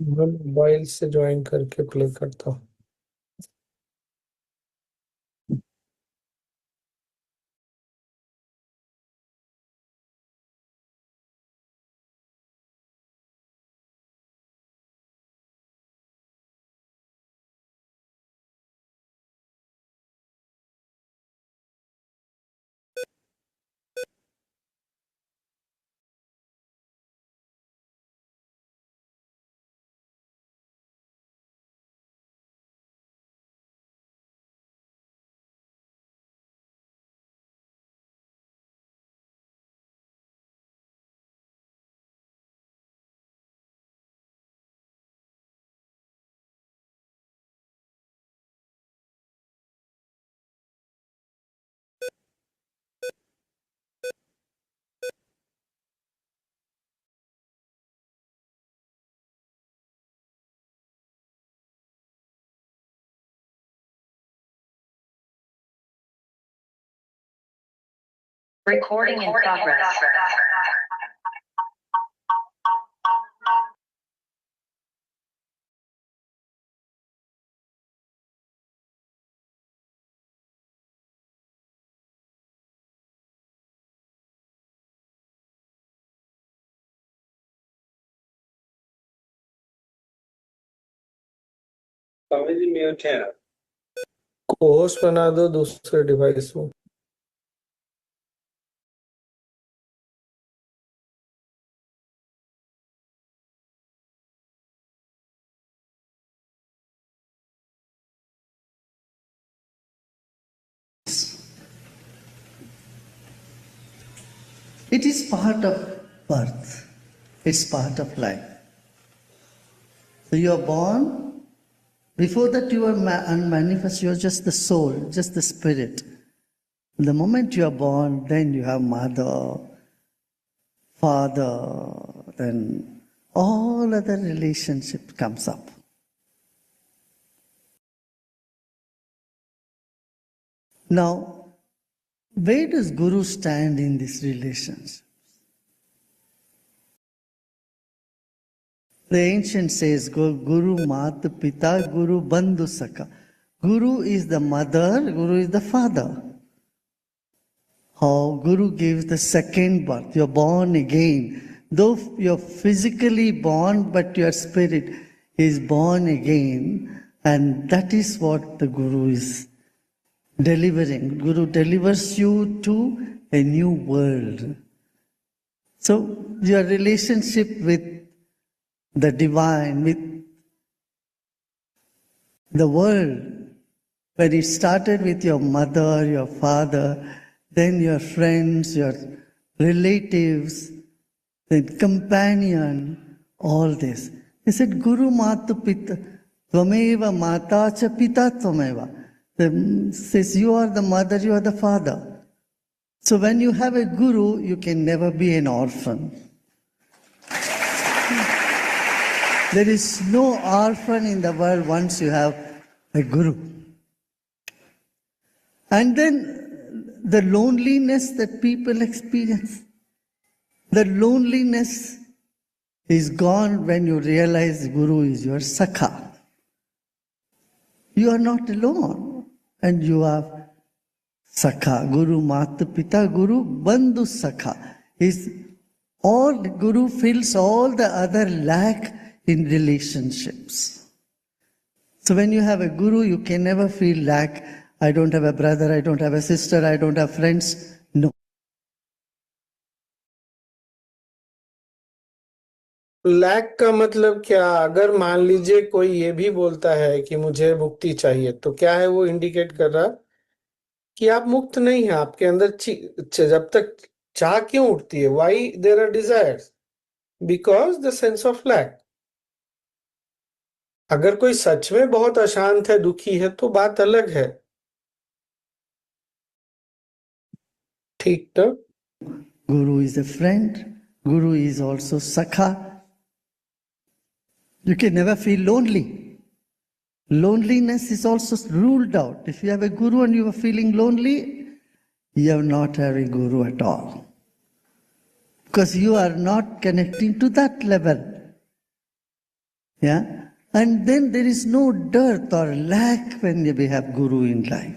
D: मैं मोबाइल से ज्वाइन करके प्ले करता हूँ।
I: Recording in progress.
D: Swami ji mute है आप। होस्ट बना दो दूसरे डिवाइस में।
J: It is part of birth. It's part of life. So you are born. Before that you are unmanifest. You are just the soul, just the spirit. The moment you are born, then you have mother, father, then all other relationship comes up. Now, where does Guru stand in this relationship? The ancient says, Guru Mata Pita, Guru Bandhu Saka. Guru is the mother, Guru is the father. How Guru gives the second birth. You're born again. Though you're physically born, but your spirit is born again. And that is what the Guru is delivering. Guru delivers you to a new world. So your relationship with the divine, with the world, when it started with your mother, your father, then your friends, your relatives, the companion, all this. He said, Guru Mata Pita, Tvameva Mata Cha Pita Tvameva. Says, you are the mother, you are the father. So when you have a Guru, you can never be an orphan. There is no orphan in the world once you have a Guru. And then the loneliness that people experience, the loneliness is gone when you realize Guru is your Sakha. You are not alone, and you are Sakha. Guru Mata Pita, Guru Bandhu Sakha. All Guru fills all the other lack in relationships. So when you have a Guru, you can never feel lack. I don't have a brother, I don't have a sister, I don't have friends. No.
D: Lack का मतलब क्या? अगर मान लीजिए कोई ये भी बोलता है कि मुझे मुक्ति चाहिए, तो क्या है वो इंडिकेट कर रहा कि आप मुक्त नहीं हैं। आपके अंदर जब तक चाह क्यों उठती है? Why there are desires? Because the sense of lack. अगर कोई सच में बहुत अशांत है, दुखी है, तो बात अलग है। ठीक तो
J: Guru is a friend. Guru is also Sakha. You can never feel lonely. Loneliness is also ruled out. If you have a Guru and you are feeling lonely, you are not having Guru at all. Because you are not connecting to that level. Yeah? And then there is no dearth or lack when we have Guru in life.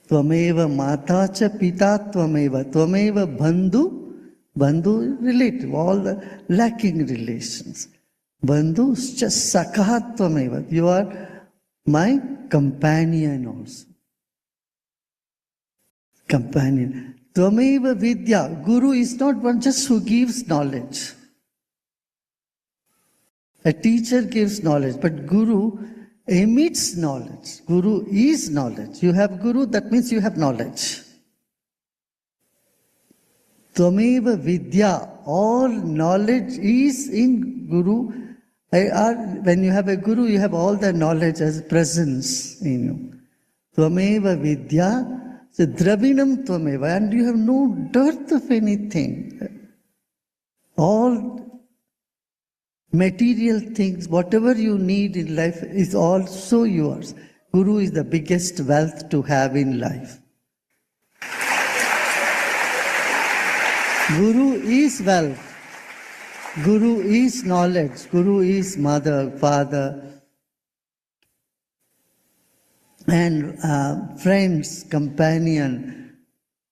J: Tvameva Mata Cha Pita Tvameva. Tvameva Bandhu. Bandhu relative, all the lacking relations. Bandhu is just Sakha Tvameva. You are my companion also. Companion. Tvameva Vidya. Guru is not one just who gives knowledge. A teacher gives knowledge, but Guru emits knowledge. Guru is knowledge. You have Guru, that means you have knowledge. Tvameva Vidya. All knowledge is in Guru. When you have a Guru, you have all the knowledge as presence in you. Tvameva Vidya. So Dravinam Tvameva. And you have no dearth of anything. All material things, whatever you need in life is also yours. Guru is the biggest wealth to have in life. Guru is wealth. Guru is knowledge. Guru is mother, father, and friends, companion.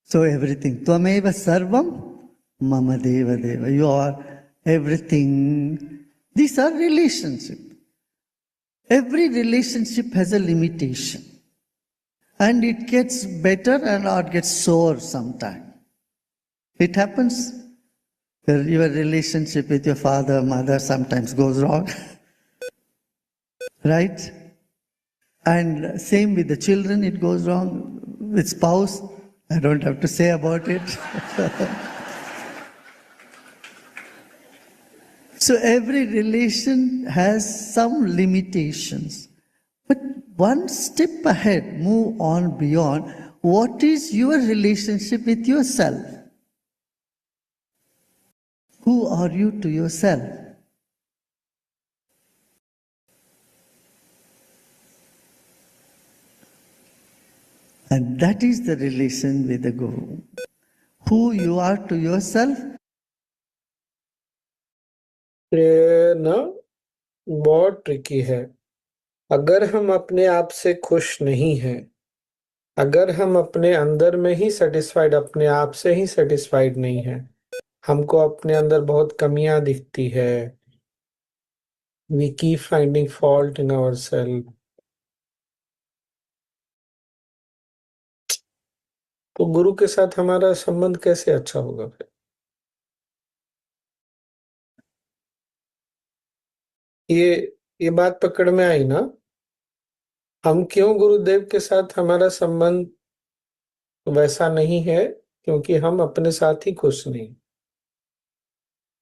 J: So everything. Tvameva sarvam mama deva deva. You are everything. These are relationships. Every relationship has a limitation. And it gets better and or gets sore sometimes. It happens. Your relationship with your father, mother sometimes goes wrong. Right? And same with the children, it goes wrong. With spouse, I don't have to say about it. So every relation has some limitations. But one step ahead, move on beyond. What is your relationship with yourself? Who are you to yourself? And that is the relation with the Guru. Who you are to yourself.
D: ये ना बहुत tricky है। अगर हम अपने आप से खुश नहीं हैं, अगर हम अपने अंदर में ही सेटिस्फाइड, अपने आप से ही सेटिस्फाइड नहीं हैं, हमको अपने अंदर बहुत कमियां दिखती है, we keep finding fault in our self, तो गुरु के साथ हमारा संबंध कैसे अच्छा होगा फिर? ये बात पकड़ में आई ना? हम क्यों गुरुदेव के साथ हमारा संबंध वैसा नहीं है? क्योंकि हम अपने साथ ही खुश नहीं।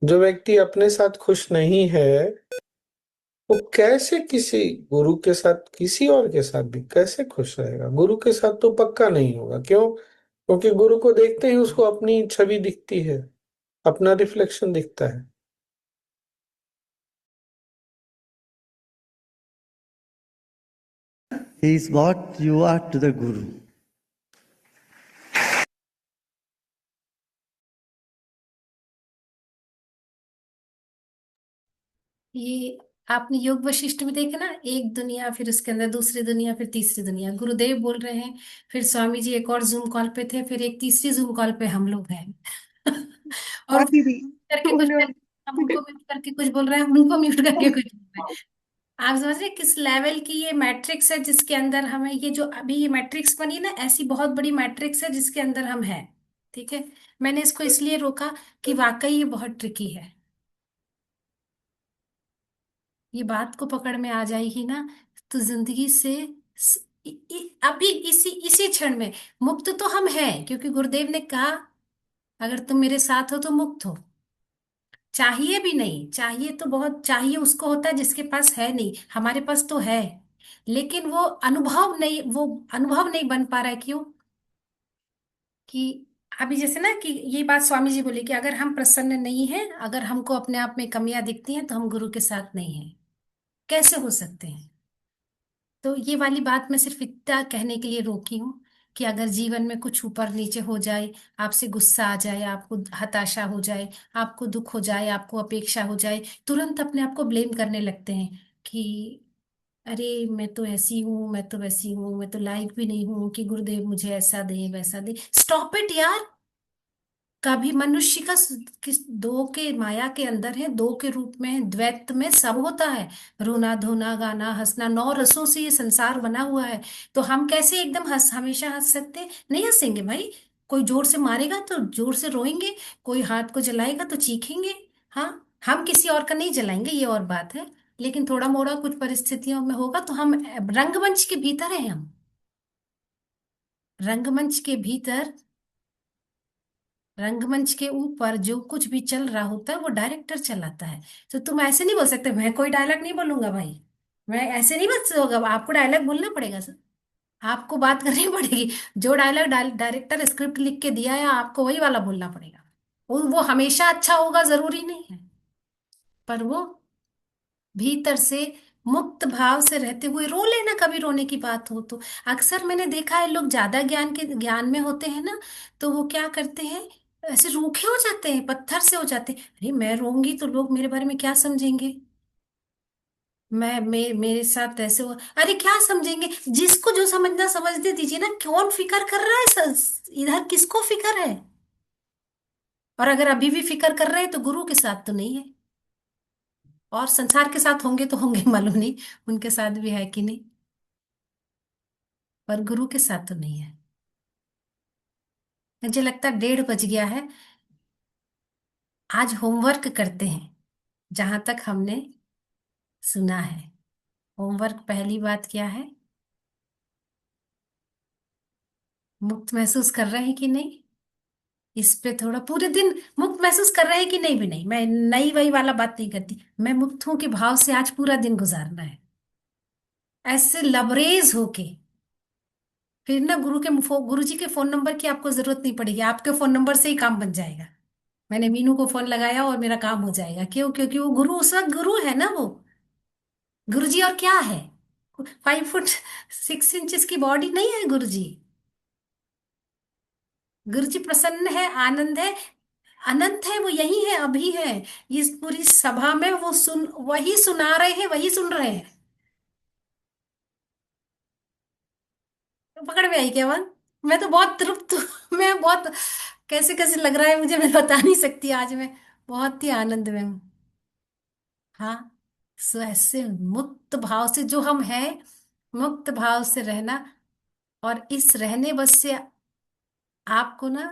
D: जो व्यक्ति अपने साथ खुश नहीं है, वो कैसे किसी गुरु के साथ, किसी और के साथ भी कैसे खुश रहेगा? गुरु के साथ तो पक्का नहीं होगा। क्यों? क्योंकि गुरु को देखते ही उसको अपनी छवि दिखती है, अपना रिफ्लेक्शन दिखता है।
J: He is what you are to the Guru.
A: ये आपने योग वशिष्ठ में देखा ना, एक दुनिया, फिर उसके अंदर दूसरी दुनिया, फिर तीसरी दुनिया। गुरुदेव बोल रहे हैं, फिर स्वामी जी एक और जूम कॉल पे थे, फिर एक तीसरी जूम कॉल पे हम लोग हैं। और
H: हाँ दीदी,
A: करके कुछ
H: बोले
A: बोल, हम उनको म्यूट करके कुछ बोल रहे हैं, हम उनको म्यूट करके कुछ बोल रहे हैं। आप समझ रहे हैं किस लेवल की ये मैट्रिक्स है जिसके अंदर हमें, ये जो अभी ये मैट्रिक्स बनी ना, ऐसी बहुत बड़ी मैट्रिक्स है जिसके अंदर हम हैं। ठीक है, मैंने इसको इसलिए रोका कि वाकई ये बहुत ट्रिकी है। ये बात को पकड़ में आ जाएगी ना, तो जिंदगी से अभी इसी इसी क्षण में मुक्त तो हम हैं, क्योंकि गुरुदेव ने कहा अगर तुम मेरे साथ हो तो मुक्त हो। चाहिए भी नहीं, चाहिए तो बहुत चाहिए उसको होता है जिसके पास है नहीं, हमारे पास तो है, लेकिन वो अनुभव नहीं बन पा रहा है। क्यों? कि अभी जैसे ना कि ये बात स्वामी जी बोले कि अगर हम प्रसन्न नहीं हैं, अगर हमको अपने आप में कमियां दिखती हैं, तो हम गुरु के साथ नहीं हैं। कैसे हो सकते हैं? तो ये वाली बात मैं सिर्फ इतना कहने के लिए रोकी हूँ कि अगर जीवन में कुछ ऊपर नीचे हो जाए, आपसे गुस्सा आ जाए, आपको हताशा हो जाए, आपको दुख हो जाए, आपको अपेक्षा हो जाए, तुरंत अपने आप को ब्लेम करने लगते हैं कि अरे मैं तो ऐसी हूँ, मैं तो वैसी हूँ, मैं तो लायक भी नहीं हूँ कि गुरुदेव मुझे ऐसा दे वैसा दे। स्टॉप इट यार। कभी मनुष्य का किस दो के माया के अंदर है, दो के रूप में है, द्वैत में सब होता है। रोना धोना गाना हंसना, 9 रसों से ये संसार बना हुआ है। तो हम कैसे एकदम हमेशा हंस सकते? नहीं हंसेंगे भाई। कोई जोर से मारेगा तो जोर से रोएंगे, कोई हाथ को जलाएगा तो चीखेंगे। हाँ, हम किसी और का नहीं जलाएंगे, ये और बात है, लेकिन थोड़ा मोड़ा कुछ परिस्थितियों में होगा तो हम रंगमंच के भीतर हैं। हम रंगमंच के भीतर, रंगमंच के ऊपर जो कुछ भी चल रहा होता है वो डायरेक्टर चलाता है। तो तुम ऐसे नहीं बोल सकते मैं कोई डायलॉग नहीं बोलूंगा भाई, मैं ऐसे नहीं बस होगा, आपको डायलॉग बोलना पड़ेगा सर, आपको बात करनी पड़ेगी। जो डायलॉग डायरेक्टर स्क्रिप्ट लिख के दिया है आपको वही वाला बोलना पड़ेगा। वो हमेशा अच्छा होगा जरूरी नहीं है, पर वो भीतर से मुक्त भाव से रहते हुए रो लेना, कभी रोने की बात हो तो। अक्सर मैंने देखा है लोग ज्यादा ज्ञान में होते हैं ना, तो वो क्या करते हैं ऐसे रूखे हो जाते हैं, पत्थर से हो जाते हैं। अरे मैं रोऊंगी तो लोग मेरे बारे में क्या समझेंगे? मेरे साथ ऐसे हो, अरे क्या समझेंगे? जिसको जो समझना समझने दीजिए ना, कौन फिक्र कर रहा है? इधर किसको फिक्र है? और अगर अभी भी फिक्र कर रहे हैं तो गुरु के साथ तो नहीं है, और संसार के साथ होंगे तो होंगे मालूम नहीं, उनके साथ भी है कि नहीं, पर गुरु के साथ तो नहीं है। मुझे लगता है 1:30 बज गया है। आज होमवर्क करते हैं, जहां तक हमने सुना है। होमवर्क पहली बात क्या है? मुक्त महसूस कर रहे हैं कि नहीं? इस पे थोड़ा पूरे दिन मुक्त महसूस कर रहे हैं कि नहीं? भी नहीं, मैं नई वही वाला बात नहीं करती, मैं मुक्त हूं के भाव से आज पूरा दिन गुजारना है, ऐसे लबरेज होके। फिर ना गुरु जी के फोन नंबर की आपको जरूरत नहीं पड़ेगी, आपके फोन नंबर से ही काम बन जाएगा। मैंने मीनू को फोन लगाया और मेरा काम हो जाएगा। क्यों? क्योंकि वो गुरु उस वक्त गुरु है ना वो। गुरु जी और क्या है? 5 फुट 6 इंचेस की बॉडी नहीं है गुरु जी। गुरु जी प्रसन्न है, आनंद है, अनंत है, वो यही है, अभी है। इस पूरी सभा में वो वही सुना रहे हैं, वही सुन रहे हैं। तो पकड़ में आई क्या बात? मैं तो बहुत तृप्त हूँ। मैं बहुत, कैसे कैसे लग रहा है मुझे, मैं बता नहीं सकती। आज मैं बहुत ही आनंद में हूँ। हाँ, सो ऐसे मुक्त भाव से जो हम हैं, मुक्त भाव से रहना, और इस रहने बस से आपको ना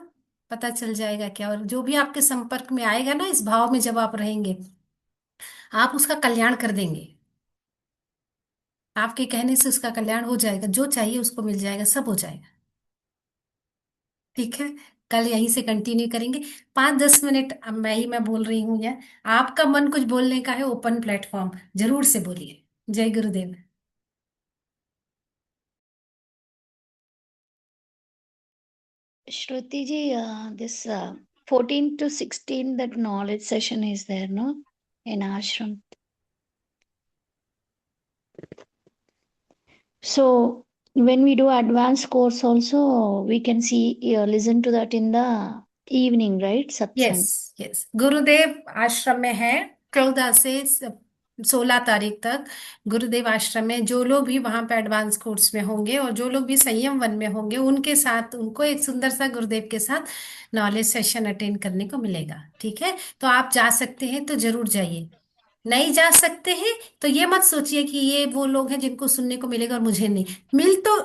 A: पता चल जाएगा क्या, और जो भी आपके संपर्क में आएगा ना, इस भाव में जब आप रहेंगे, आप उसका कल्याण कर देंगे। आपके कहने से उसका कल्याण हो जाएगा, जो चाहिए उसको मिल जाएगा, सब हो जाएगा। ठीक है, कल यहीं से कंटिन्यू करेंगे। 5-10 मिनट अब मैं बोल रही हूँ, या आपका मन कुछ बोलने का है, ओपन प्लेटफॉर्म, जरूर से बोलिए। जय गुरुदेव।
I: Shruti ji, this 14 to 16, that knowledge session is there, no? In ashram. So when we do advanced course also, we can see, listen to that in the evening, right?
A: Yes,
I: Satsang.
A: Yes, गुरुदेव आश्रम में है 14 से 16 तारीख तक। गुरुदेव आश्रम में जो लोग भी वहां पे एडवांस कोर्स में होंगे, और जो लोग भी संयम वन में होंगे, उनके साथ उनको एक सुंदर सा गुरुदेव के साथ नॉलेज सेशन अटेंड करने को मिलेगा। ठीक है, तो आप जा सकते हैं तो जरूर जाइए। नहीं जा सकते हैं तो ये मत सोचिए कि ये वो लोग हैं जिनको सुनने को मिलेगा और मुझे नहीं मिल तो,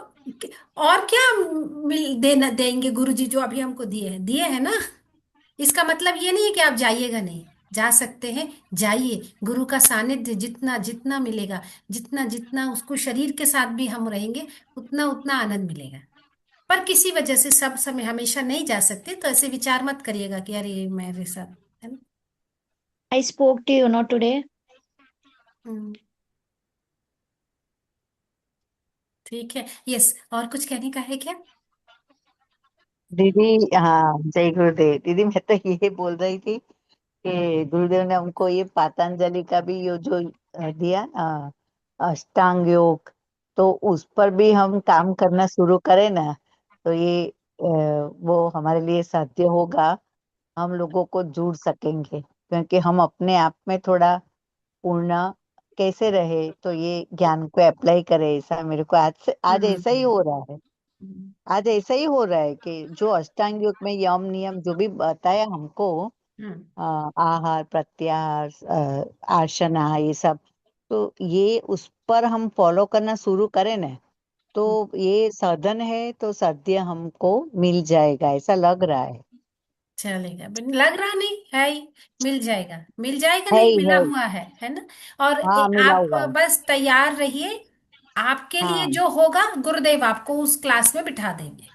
A: और क्या मिल देना देंगे गुरु जी, जो अभी हमको दिए हैं ना। इसका मतलब ये नहीं है कि आप जाइएगा नहीं, जा सकते हैं, जाइए। गुरु का सानिध्य जितना जितना मिलेगा, जितना जितना उसको शरीर के साथ भी हम रहेंगे, उतना उतना आनंद मिलेगा। पर किसी वजह से सब समय हमेशा नहीं जा सकते, तो ऐसे विचार मत करिएगा कि अरे मेरे साथ, है ना।
I: I spoke to you, not today.
A: हम्म, ठीक है। यस, और कुछ कहने का है क्या?
B: दीदी, हाँ, जय गुरुदेव। दीदी, मैं तो ये बोल रही थी कि गुरुदेव ने हमको ये पातंजलि का भी ये जो दिया अष्टांग योग, तो उस पर भी हम काम करना शुरू करें ना, तो ये वो हमारे लिए साध्य होगा। हम लोगों को जुड़ सकेंगे, क्योंकि हम अपने आप में थोड़ा पूर्ण कैसे रहे, तो ये ज्ञान को अप्लाई करें। ऐसा मेरे को आज ऐसा ही
A: हम्म,
B: हो रहा है।
A: हम्म,
B: आज ऐसा ही हो रहा है कि जो अष्टांग योग में यम नियम जो भी बताया हमको,
A: हम्म,
B: आहार प्रत्याहार, आसना, ये सब, तो ये उस पर हम फॉलो करना शुरू करें ना, तो ये साधन है, तो सद्य हमको मिल जाएगा, ऐसा लग रहा है।
A: चलेगा, लग रहा नहीं है ही, मिल जाएगा, मिल जाएगा
B: है
A: नहीं,
B: ही
A: मिला
B: है।
A: हुआ है ना। और
B: हाँ, मिला
A: आप
B: हुआ है।
A: बस तैयार रहिए, आपके लिए
B: हाँ,
A: जो होगा गुरुदेव आपको उस क्लास में बिठा देंगे।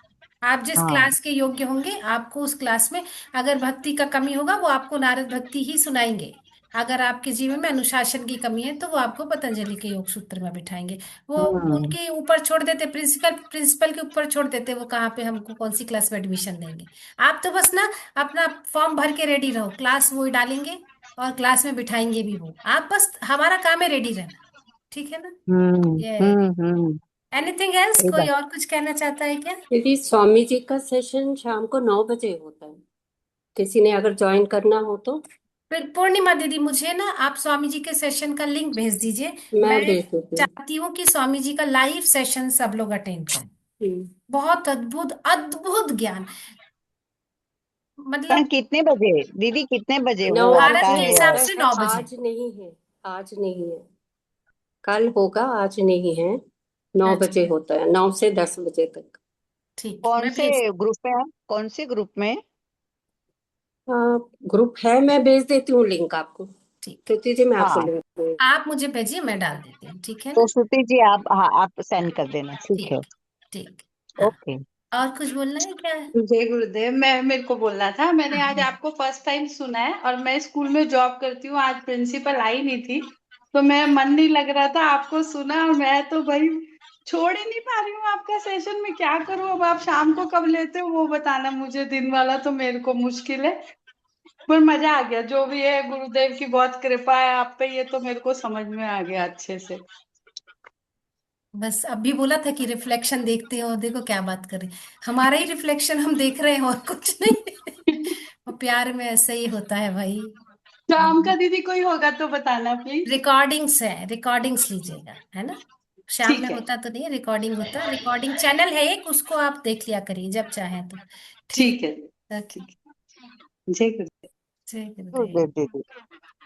A: आप जिस
B: हाँ।
A: क्लास के योग्य होंगे, आपको उस क्लास में, अगर भक्ति का कमी होगा वो आपको नारद भक्ति ही सुनाएंगे। अगर आपके जीवन में अनुशासन की कमी है तो वो आपको पतंजलि के योग सूत्र में बिठाएंगे। वो
B: हम्म,
A: उनके ऊपर छोड़ देते, प्रिंसिपल प्रिंसिपल के ऊपर छोड़ देते, वो कहाँ पे हमको कौन सी क्लास में एडमिशन देंगे। आप तो बस ना अपना फॉर्म भर के रेडी रहो, क्लास वो ही डालेंगे, और क्लास में बिठाएंगे भी वो। आप बस, हमारा काम है रेडी रहना। ठीक है ना?
B: हम्म,
A: ये
B: हम्म, हम्म।
A: एनीथिंग एल्स,
B: सही
A: कोई
B: बात।
A: और कुछ कहना चाहता है क्या?
K: दीदी, स्वामी जी का सेशन शाम को 9 बजे होता है। किसी ने अगर ज्वाइन करना हो तो
A: फिर पूर्णिमा दीदी, मुझे ना आप स्वामी जी के सेशन का लिंक भेज दीजिए।
K: मैं
A: मैं
K: भेज देती हूँ।
A: चाहती हूँ कि स्वामी जी का लाइव सेशन सब लोग अटेंड करें।
K: हम्म।
A: बहुत अद्भुत अद्भुत ज्ञान,
L: पर
A: मतलब
L: कितने बजे दीदी, कितने बजे
K: 9
L: वो
A: भारत
L: आपका
A: के
K: बजे
A: हिसाब
K: होता
A: से
K: है,
A: 9 बजे।
K: आज नहीं है। आज नहीं है, कल होगा, आज नहीं है। 9
A: अच्छा,
K: बजे होता है, 9 से 10 बजे तक।
A: ठीक,
L: कौन
A: मैं
L: से
A: भेज,
L: ग्रुप में है? कौन से ग्रुप में?
K: ग्रुप है, मैं भेज देती हूँ लिंक आपको।
A: ठीक,
K: कृति जी, मैं आपको
L: हाँ,
K: लिंक भेज।
A: आप मुझे भेजिए, मैं डाल देती हूँ, ठीक है
L: तो
A: ना?
L: श्रुति जी आप, हाँ, आप सेंड कर देना, ठीक है।
A: ठीक, ठीक, हाँ।
L: ओके।
A: और कुछ बोलना है क्या?
H: जय गुरुदेव। मैं मेरे को बोलना था, मैंने आज आपको फर्स्ट टाइम सुना है और मैं स्कूल में जॉब करती हूँ। आज प्रिंसिपल आई नहीं थी तो मैं मन नहीं लग रहा था, आपको सुना और मैं तो भाई छोड़ ही नहीं पा रही हूँ आपका सेशन। में क्या करूँ अब? आप शाम को कब लेते हो वो बताना मुझे, दिन वाला तो मेरे को मुश्किल है। पर मजा आ गया, जो भी है गुरुदेव की बहुत कृपा है आप पे, ये तो मेरे को समझ में आ गया अच्छे से।
A: बस अभी बोला था कि रिफ्लेक्शन देखते हो, देखो क्या बात कर रही, हमारा ही रिफ्लेक्शन हम देख रहे हैं और कुछ नहीं। और प्यार में ऐसा ही होता है भाई।
H: शाम का दीदी कोई होगा तो बताना प्लीज।
A: रिकॉर्डिंग्स है, रिकॉर्डिंग्स लीजिएगा, है ना? शाम में
H: ठीक है,
A: होता तो नहीं है, रिकॉर्डिंग होता है, रिकॉर्डिंग चैनल है एक, उसको आप देख लिया करिए जब चाहे तो। ठीक,
H: ठीक है,
A: ओके।
H: ठीक है। जय गुरुदेव।
A: जय
L: गुरुदेव
A: गुरुदेव।
L: दीदी,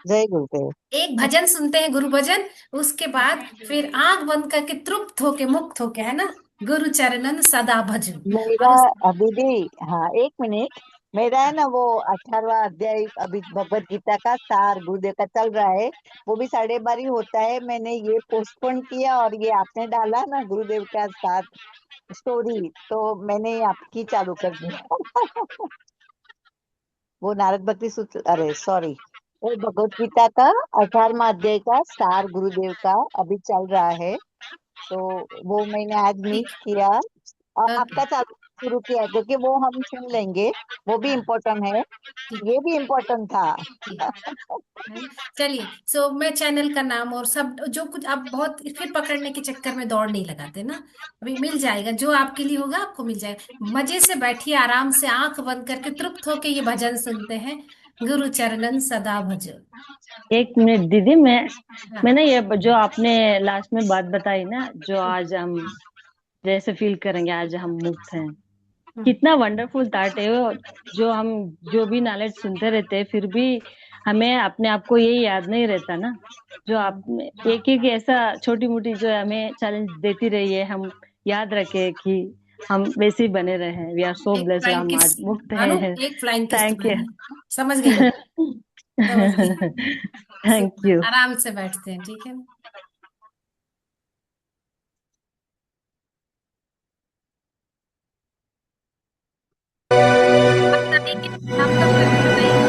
L: जय गुरुदेव।
A: एक भजन सुनते हैं, गुरु भजन, उसके बाद फिर आंख बंद करके तृप्त होके मुक्त होके, है ना, गुरु चरणन सदा भजन।
L: मेरा
A: और उस,
L: दीदी, हाँ, एक मिनट। मेरा है ना वो 18वां अध्याय अभी भगवत गीता का सार गुरुदेव का चल रहा है। वो भी 12:30 होता है। मैंने ये पोस्टपोन किया और ये आपने डाला ना गुरुदेव का साथ स्टोरी, तो मैंने आपकी चालू कर दिया। वो नारद भक्ति सूत्र, अरे सॉरी, वो भगवत गीता का 18वां अध्याय का सार गुरुदेव का अभी चल रहा है। तो वो मैंने आज मिस
A: ठीक,
L: किया।
A: ओके,
L: आपका चालू शुरू किया क्योंकि वो हम सुन लेंगे, वो भी इम्पोर्टेंट है,
A: ठीक,
L: ये भी इम्पोर्टेंट था।
A: ठीक, है ना? चलिए, सो मैं चैनल का नाम और सब जो कुछ, आप बहुत फिर पकड़ने के चक्कर में दौड़ नहीं लगाते ना, अभी मिल जाएगा, जो आपके लिए होगा आपको मिल जाएगा। मजे से बैठिए, आराम से आंख बंद करके तृप्त होके ये भजन सुनते हैं, गुरु चरणन सदा भजो।
M: एक मिनट दीदी, मैं
A: हाँ,
M: ना ये जो आपने लास्ट में बात बताई ना, जो आज हम जैसे फील करेंगे आज हम मुक्त हैं,
A: हम्म,
M: कितना वंडरफुल थॉट है वो। जो हम जो भी नॉलेज सुनते रहते हैं फिर भी हमें अपने आप को ये याद नहीं रहता ना। जो आप एक एक ऐसा छोटी मोटी जो हमें चैलेंज देती रही है, हम याद रखे कि हम वैसे ही बने रहे। वी आर सो
A: एक
M: ब्लेस्ड,
A: फ्लाइंग
M: हम
A: किस,
M: आज मुक्त
A: भानु,
M: हैं।
A: एक फ्लाइंग किस
M: थैंक यू।
A: तुम्हारी, समझ गई मैं, समझ गई। So,
M: thank you.
A: आराम से बैठते हैं, ठीक है ना? बताइए, आप कब तक बताइए।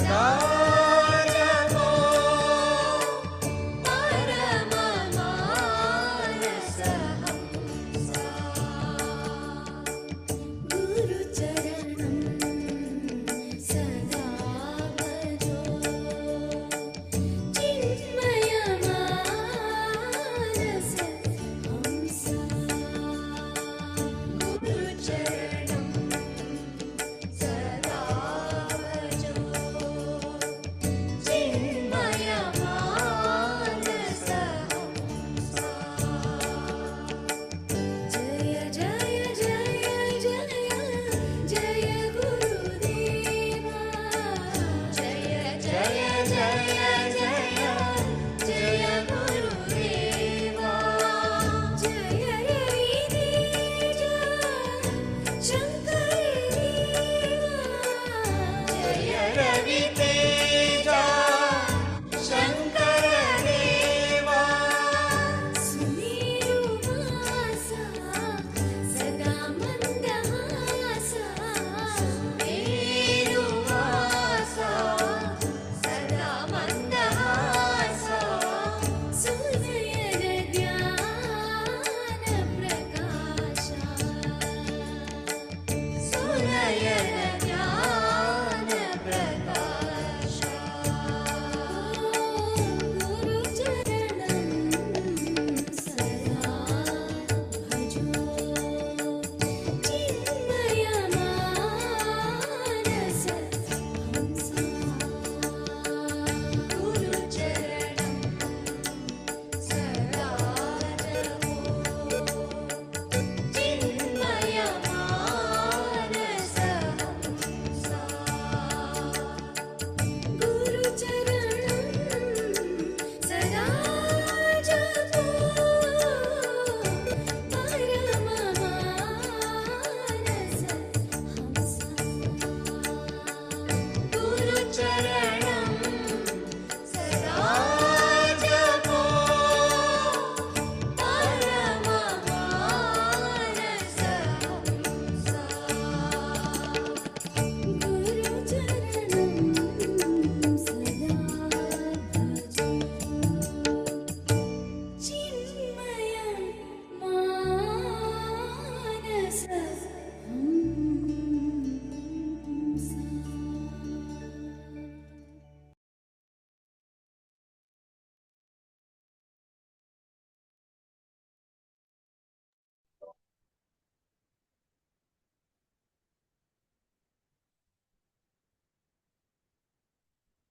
N: सदा जपो परममानसहंसा गुरुचरणं सदा भजो चिन्मयमानसहंसा गुरुचरणं सदा भजो चिन्मयमानसहंसा जय जय जय जय जय गुरुदेवा जय जय जय जय जय गुरुदेवा जय रवितेजा शंकर देवा जय रवितेजा शंकर देवा सुमेरुवासा सदा मंदहासा सुमेरुवासा सदा मंदहासा सुनयन ज्ञान प्रकाशा सुनयन ज्ञान प्रकाशा गुरुचरणं सदा भजो चिन्मयमानसहंसा गुरुचरणं सदा जपो चिन्मयमानसहंसा गुरुचरणं सदा जपो परममानसहंसा गुरुचरणं सदा जपो परममानसहंसा गुरुचरणं सदा भजो चिन्मयमानसहंसा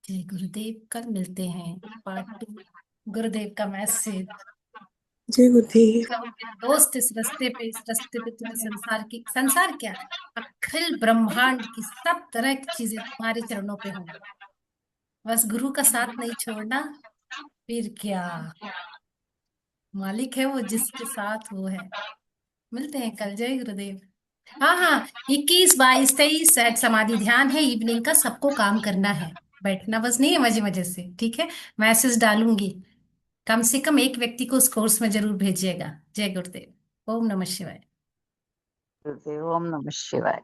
A: जय गुरुदेव। कल मिलते हैं पार्ट 2 गुरुदेव का मैसेज।
G: जय गुरुदेव।
A: दोस्त इस रास्ते पे तुम्हें संसार क्या, अखिल ब्रह्मांड की सब तरह की चीजें तुम्हारे चरणों पे होंगी। बस गुरु का साथ नहीं छोड़ना, फिर क्या। मालिक है वो, जिसके साथ वो है। मिलते हैं कल। जय गुरुदेव। हाँ हाँ, 21, 22, 23 शायद समाधि ध्यान है इवनिंग का। सबको काम करना है, बैठना बस नहीं है मजे मजे से। ठीक है, मैसेज डालूंगी। कम से कम एक व्यक्ति को उस कोर्स में जरूर भेजिएगा। जय गुरुदेव। ओम नमः शिवाय।
L: ओम नमः शिवाय।